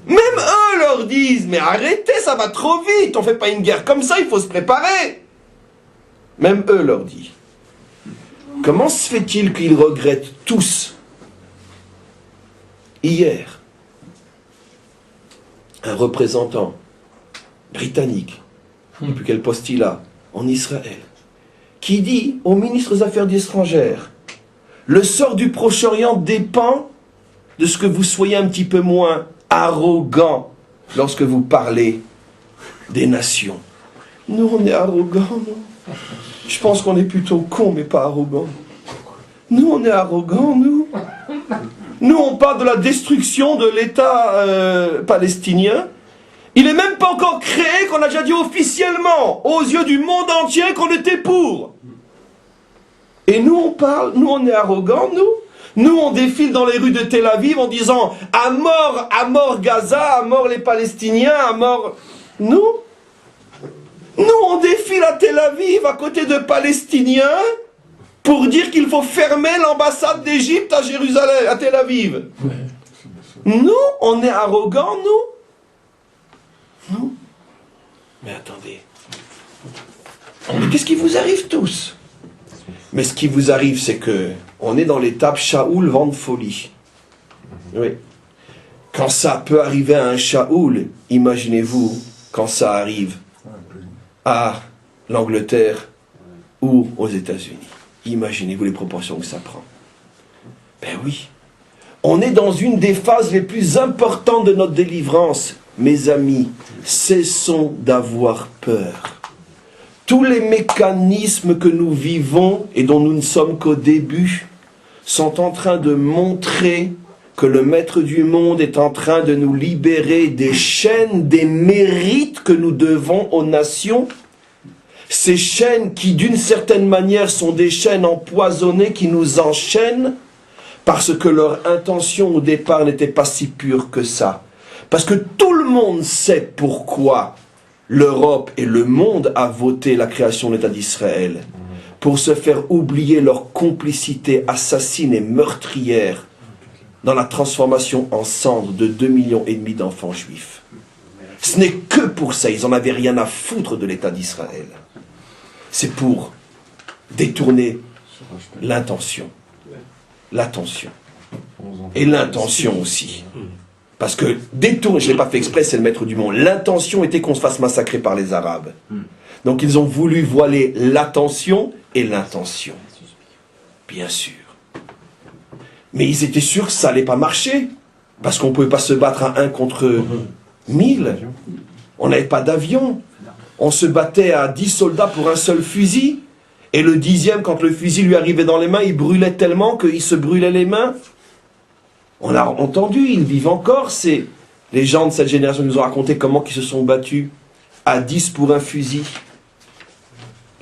Même eux leur disent, mais arrêtez, ça va trop vite. On ne fait pas une guerre comme ça, il faut se préparer. Même eux leur disent. Comment se fait-il qu'ils regrettent tous? Hier, un représentant britannique, depuis quel poste il a, en Israël, qui dit au ministre des Affaires étrangères, le sort du Proche-Orient dépend de ce que vous soyez un petit peu moins arrogant lorsque vous parlez des nations. Nous, on est arrogants, non? Je pense qu'on est plutôt cons, mais pas arrogants. Nous, on est arrogants, nous. Nous, on parle de la destruction de l'État palestinien, Il n'est même pas encore créé qu'on a déjà dit officiellement, aux yeux du monde entier, qu'on était pour. Et nous on parle, nous on est arrogants, nous on défile dans les rues de Tel Aviv en disant à mort Gaza, à mort les Palestiniens, à mort... Nous on défile à Tel Aviv à côté de Palestiniens pour dire qu'il faut fermer l'ambassade d'Égypte à Jérusalem, à Tel Aviv. Nous, on est arrogants, nous. Mais attendez. Mais qu'est-ce qui vous arrive tous? Mais ce qui vous arrive, c'est que on est dans l'étape Shaoul vent de folie. Oui. Quand ça peut arriver à un Shaoul, imaginez-vous quand ça arrive à l'Angleterre ou aux États-Unis. Imaginez-vous les proportions que ça prend. Ben oui. On est dans une des phases les plus importantes de notre délivrance. Mes amis, cessons d'avoir peur. Tous les mécanismes que nous vivons et dont nous ne sommes qu'au début sont en train de montrer que le Maître du monde est en train de nous libérer des chaînes, des mérites que nous devons aux nations. Ces chaînes qui, d'une certaine manière, sont des chaînes empoisonnées qui nous enchaînent parce que leur intention au départ n'était pas si pure que ça. Parce que tout le monde sait pourquoi l'Europe et le monde a voté la création de l'État d'Israël. Pour se faire oublier leur complicité assassine et meurtrière dans la transformation en cendres de 2,5 millions d'enfants juifs. Ce n'est que pour ça, ils n'en avaient rien à foutre de l'État d'Israël. C'est pour détourner l'intention. L'attention. Et l'intention aussi. Parce que détourner, je ne l'ai pas fait exprès, c'est le Maître du monde. L'intention était qu'on se fasse massacrer par les Arabes. Donc ils ont voulu voiler l'attention et l'intention. Bien sûr. Mais ils étaient sûrs que ça n'allait pas marcher. Parce qu'on ne pouvait pas se battre à 1 contre 1000. On n'avait pas d'avion. On se battait à 10 soldats pour un seul fusil. Et le 10e, quand le fusil lui arrivait dans les mains, il brûlait tellement qu'il se brûlait les mains. On a entendu, ils vivent encore. Les gens de cette génération nous ont raconté comment ils se sont battus à 10 pour un fusil.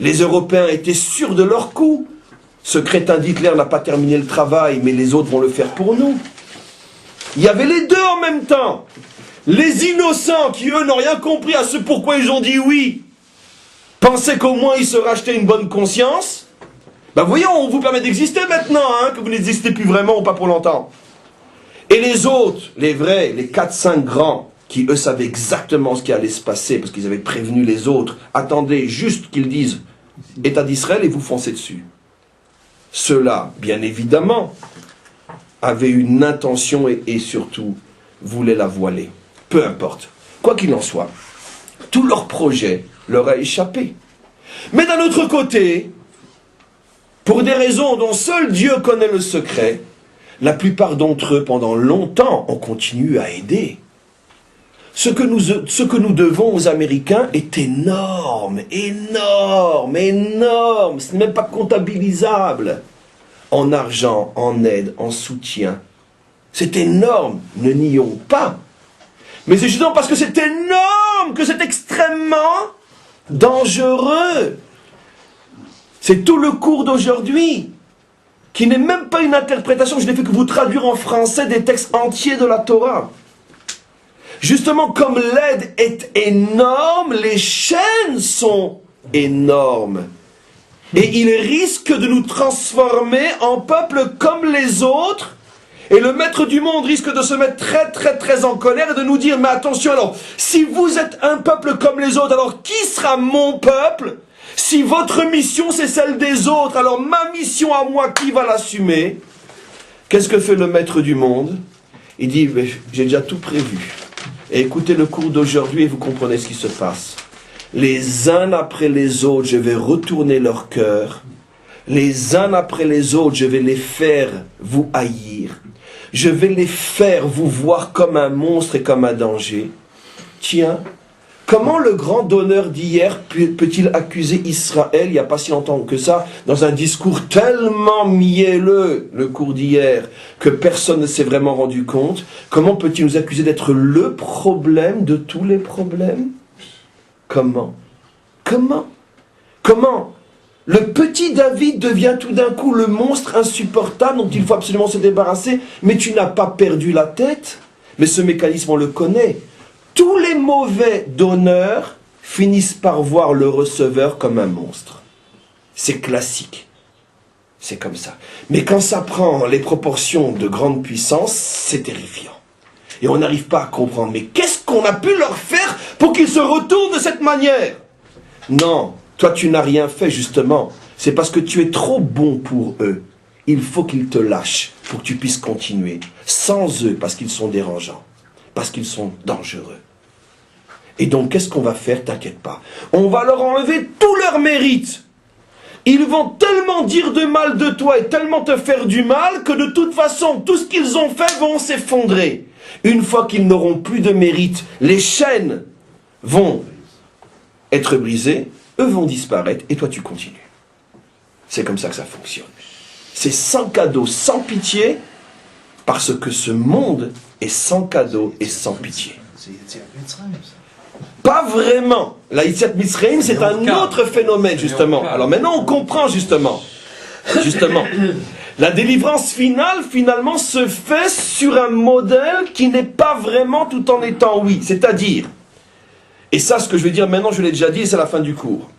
Les Européens étaient sûrs de leur coup. Ce crétin d'Hitler n'a pas terminé le travail, mais les autres vont le faire pour nous. Il y avait les deux en même temps. Les innocents qui, eux, n'ont rien compris à ce pourquoi ils ont dit oui, pensaient qu'au moins ils se rachetaient une bonne conscience. Ben voyons, on vous permet d'exister maintenant, hein, que vous n'existez plus vraiment ou pas pour longtemps. Et les autres, les vrais, les 4-5 grands, qui eux savaient exactement ce qui allait se passer, parce qu'ils avaient prévenu les autres, attendez juste qu'ils disent État d'Israël et vous foncez dessus. Ceux-là, bien évidemment, avaient une intention et surtout voulaient la voiler. Peu importe. Quoi qu'il en soit, tout leur projet leur a échappé. Mais d'un autre côté, pour des raisons dont seul Dieu connaît le secret, la plupart d'entre eux, pendant longtemps, ont continué à aider. Ce que nous devons aux Américains est énorme, énorme, énorme. Ce n'est même pas comptabilisable. En argent, en aide, en soutien. C'est énorme, ne nions pas. Mais c'est justement parce que c'est énorme que c'est extrêmement dangereux. C'est tout le cours d'aujourd'hui, qui n'est même pas une interprétation, je n'ai fait que vous traduire en français des textes entiers de la Torah. Justement, comme l'aide est énorme, les chaînes sont énormes. Et il risque de nous transformer en peuple comme les autres. Et le Maître du monde risque de se mettre très très très en colère et de nous dire, mais attention alors, si vous êtes un peuple comme les autres, alors qui sera mon peuple? Si votre mission c'est celle des autres, alors ma mission à moi, qui va l'assumer? Qu'est-ce que fait le Maître du monde? Il dit, j'ai déjà tout prévu. Et écoutez le cours d'aujourd'hui et vous comprenez ce qui se passe. Les uns après les autres, je vais retourner leur cœur. Les uns après les autres, je vais les faire vous haïr. Je vais les faire vous voir comme un monstre et comme un danger. Tiens, Comment le grand donneur d'hier peut-il accuser Israël, il n'y a pas si longtemps que ça, dans un discours tellement mielleux, le cours d'hier, que personne ne s'est vraiment rendu compte? Comment peut-il nous accuser d'être le problème de tous les problèmes? Comment? Comment? Comment? Le petit David devient tout d'un coup le monstre insupportable dont il faut absolument se débarrasser, mais tu n'as pas perdu la tête? Mais ce mécanisme, on le connaît. Tous les mauvais donneurs finissent par voir le receveur comme un monstre. C'est classique. C'est comme ça. Mais quand ça prend les proportions de grande puissance, c'est terrifiant. Et on n'arrive pas à comprendre. Mais qu'est-ce qu'on a pu leur faire pour qu'ils se retournent de cette manière? Non, toi tu n'as rien fait justement. C'est parce que tu es trop bon pour eux. Il faut qu'ils te lâchent pour que tu puisses continuer. Sans eux, parce qu'ils sont dérangeants. Parce qu'ils sont dangereux. Et donc, qu'est-ce qu'on va faire? T'inquiète pas. On va leur enlever tout leur mérite. Ils vont tellement dire de mal de toi et tellement te faire du mal que de toute façon, tout ce qu'ils ont fait vont s'effondrer. Une fois qu'ils n'auront plus de mérite, les chaînes vont être brisées, eux vont disparaître et toi tu continues. C'est comme ça que ça fonctionne. C'est sans cadeau, sans pitié, parce que ce monde est sans cadeau et sans pitié. Pas vraiment. La Yetziat Mitzrayim, c'est un autre phénomène, justement. Alors maintenant, on comprend, justement. La délivrance finale, finalement, se fait sur un modèle qui n'est pas vraiment tout en étant oui. C'est-à-dire, et ça, ce que je vais dire maintenant, je l'ai déjà dit, et c'est la fin du cours.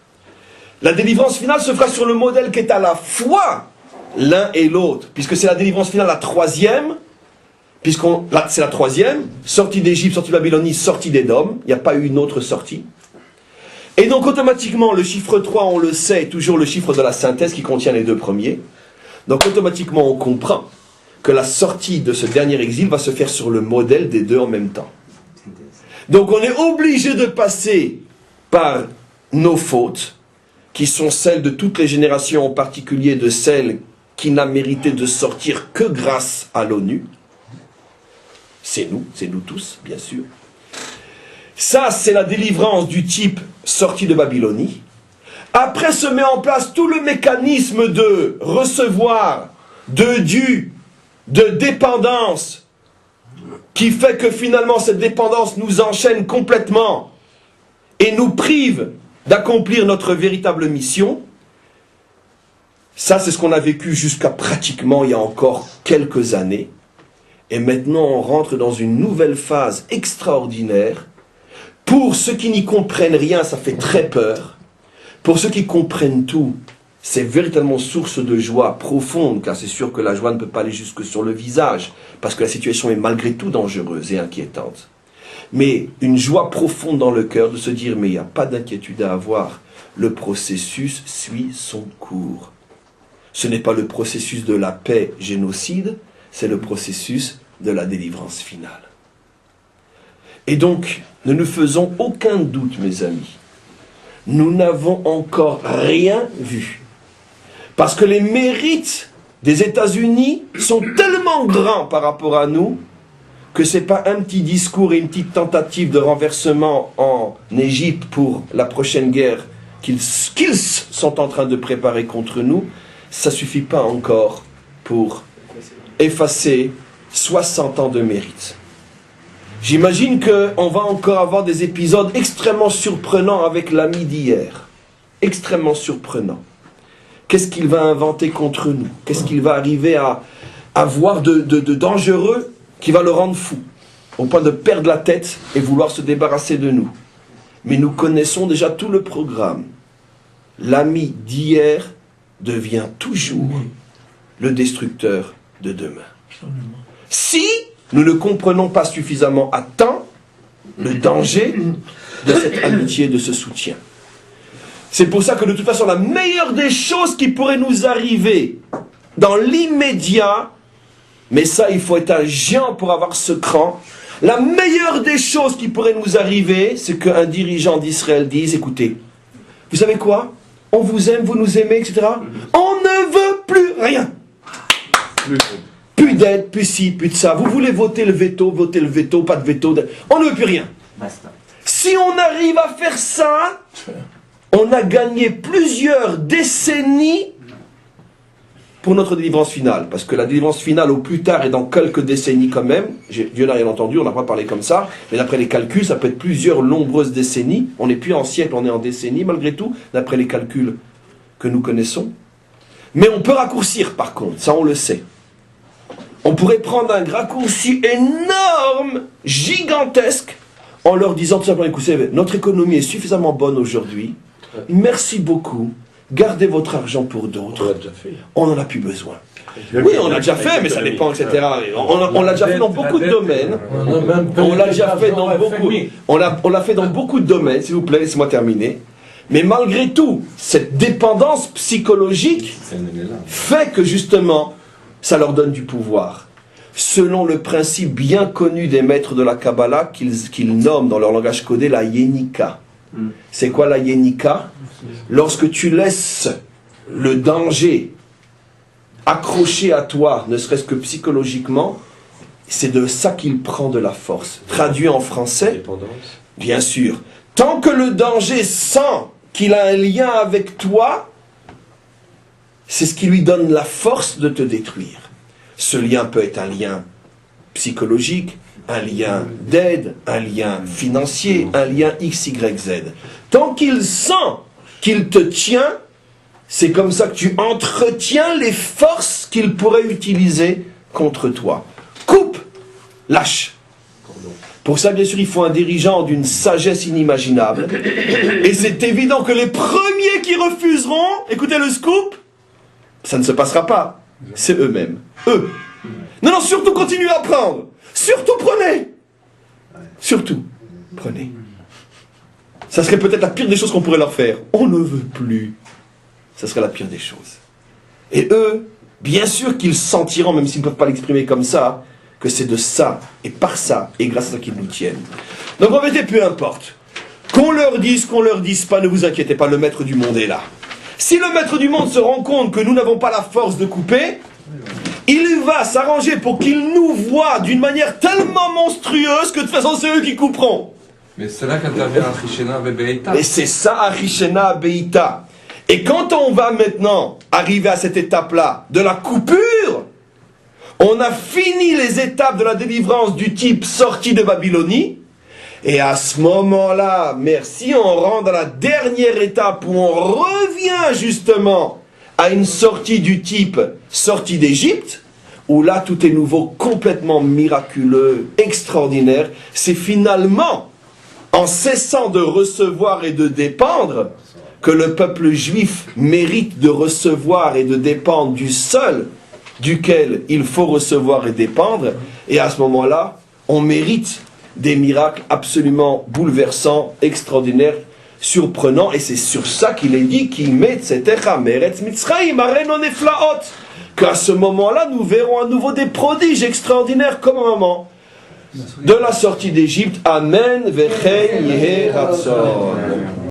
La délivrance finale se fera sur le modèle qui est à la fois l'un et l'autre, puisque c'est la délivrance finale, la troisième, c'est la troisième, sortie d'Égypte, sortie de Babylonie, sortie d'Édom, il n'y a pas eu une autre sortie. Et donc automatiquement, le chiffre 3, on le sait, est toujours le chiffre de la synthèse qui contient les deux premiers. Donc automatiquement, on comprend que la sortie de ce dernier exil va se faire sur le modèle des deux en même temps. Donc on est obligé de passer par nos fautes, qui sont celles de toutes les générations, en particulier de celles qui n'a mérité de sortir que grâce à l'ONU. C'est nous tous, bien sûr. Ça, c'est la délivrance du type sorti de Babylonie. Après se met en place tout le mécanisme de recevoir, de dû, de dépendance, qui fait que finalement cette dépendance nous enchaîne complètement et nous prive d'accomplir notre véritable mission. Ça, c'est ce qu'on a vécu jusqu'à pratiquement il y a encore quelques années. Et maintenant, on rentre dans une nouvelle phase extraordinaire. Pour ceux qui n'y comprennent rien, ça fait très peur. Pour ceux qui comprennent tout, c'est véritablement source de joie profonde, car c'est sûr que la joie ne peut pas aller jusque sur le visage, parce que la situation est malgré tout dangereuse et inquiétante. Mais une joie profonde dans le cœur de se dire, mais il n'y a pas d'inquiétude à avoir. Le processus suit son cours. Ce n'est pas le processus de la paix génocide, c'est le processus de la délivrance finale. Et donc, ne nous faisons aucun doute, mes amis. Nous n'avons encore rien vu. Parce que les mérites des États-Unis sont tellement grands par rapport à nous, que ce n'est pas un petit discours et une petite tentative de renversement en Égypte pour la prochaine guerre qu'ils sont en train de préparer contre nous. Ça ne suffit pas encore pour effacer 60 ans de mérite. J'imagine qu'on va encore avoir des épisodes extrêmement surprenants avec l'ami d'hier. Extrêmement surprenants. Qu'est-ce qu'il va inventer contre nous? Qu'est-ce qu'il va arriver à avoir de dangereux qui va le rendre fou, au point de perdre la tête et vouloir se débarrasser de nous? Mais nous connaissons déjà tout le programme. L'ami d'hier devient toujours le destructeur de demain. Si nous ne comprenons pas suffisamment à temps le danger de cette amitié, de ce soutien. C'est pour ça que de toute façon, la meilleure des choses qui pourrait nous arriver dans l'immédiat, mais ça, il faut être un géant pour avoir ce cran, la meilleure des choses qui pourrait nous arriver, c'est qu'un dirigeant d'Israël dise, écoutez, vous savez quoi? On vous aime, vous nous aimez, etc. On ne veut plus rien. Plus d'aide, plus ci, plus de ça. Vous voulez voter le veto, pas de veto. On ne veut plus rien. Basta. Si on arrive à faire ça, on a gagné plusieurs décennies pour notre délivrance finale. Parce que la délivrance finale, au plus tard, est dans quelques décennies quand même. Dieu n'a rien entendu, on n'a pas parlé comme ça. Mais d'après les calculs, ça peut être plusieurs nombreuses décennies. On n'est plus en siècle, on est en décennies malgré tout, d'après les calculs que nous connaissons. Mais on peut raccourcir par contre, ça on le sait. On pourrait prendre un raccourci énorme, gigantesque, en leur disant tout simplement, écoutez, notre économie est suffisamment bonne aujourd'hui, merci beaucoup, gardez votre argent pour d'autres, on n'en a plus besoin. Oui, on l'a déjà fait, mais ça dépend, etc. On l'a déjà fait dans beaucoup de domaines. On l'a déjà fait dans beaucoup. On l'a fait dans beaucoup de domaines, s'il vous plaît, laissez-moi terminer. Mais malgré tout, cette dépendance psychologique fait que justement, ça leur donne du pouvoir. Selon le principe bien connu des maîtres de la Kabbalah, qu'ils nomment dans leur langage codé la Yenika. C'est quoi la Yenika? Lorsque tu laisses le danger accroché à toi, ne serait-ce que psychologiquement, c'est de ça qu'il prend de la force. Traduit en français, bien sûr. Tant que le danger sent qu'il a un lien avec toi, c'est ce qui lui donne la force de te détruire. Ce lien peut être un lien psychologique, un lien d'aide, un lien financier, un lien X, Y, Z. Tant qu'il sent qu'il te tient, c'est comme ça que tu entretiens les forces qu'il pourrait utiliser contre toi. Coupe, lâche. Pour ça, bien sûr, il faut un dirigeant d'une sagesse inimaginable. Et c'est évident que les premiers qui refuseront, écoutez le scoop, ça ne se passera pas. C'est eux-mêmes. Eux. Non, surtout continuez à prendre. Surtout prenez. Surtout, prenez. Ça serait peut-être la pire des choses qu'on pourrait leur faire. On ne veut plus. Ça serait la pire des choses. Et eux, bien sûr qu'ils sentiront, même s'ils ne peuvent pas l'exprimer comme ça, que c'est de ça, et par ça, et grâce à ça qu'ils nous tiennent. Donc en vérité, peu importe. Qu'on leur dise pas, ne vous inquiétez pas, le maître du monde est là. Si le maître du monde se rend compte que nous n'avons pas la force de couper, il va s'arranger pour qu'il nous voie d'une manière tellement monstrueuse que de toute façon c'est eux qui couperont. Mais c'est là qu'intervient Achishena Bebeita. Et c'est ça, Achishena Beita. Et quand on va maintenant arriver à cette étape-là de la coupure, on a fini les étapes de la délivrance du type sortie de Babylonie. Et à ce moment-là, merci, on rentre dans la dernière étape où on revient justement à une sortie du type sortie d'Égypte, où là tout est nouveau, complètement miraculeux, extraordinaire. C'est finalement en cessant de recevoir et de dépendre que le peuple juif mérite de recevoir et de dépendre du seul duquel il faut recevoir et dépendre. Et à ce moment-là, on mérite des miracles absolument bouleversants, extraordinaires, surprenants. Et c'est sur ça qu'il est dit qu'à ce moment-là, nous verrons à nouveau des prodiges extraordinaires comme un moment de la sortie d'Égypte. Amen. Vechen yehi ratzon.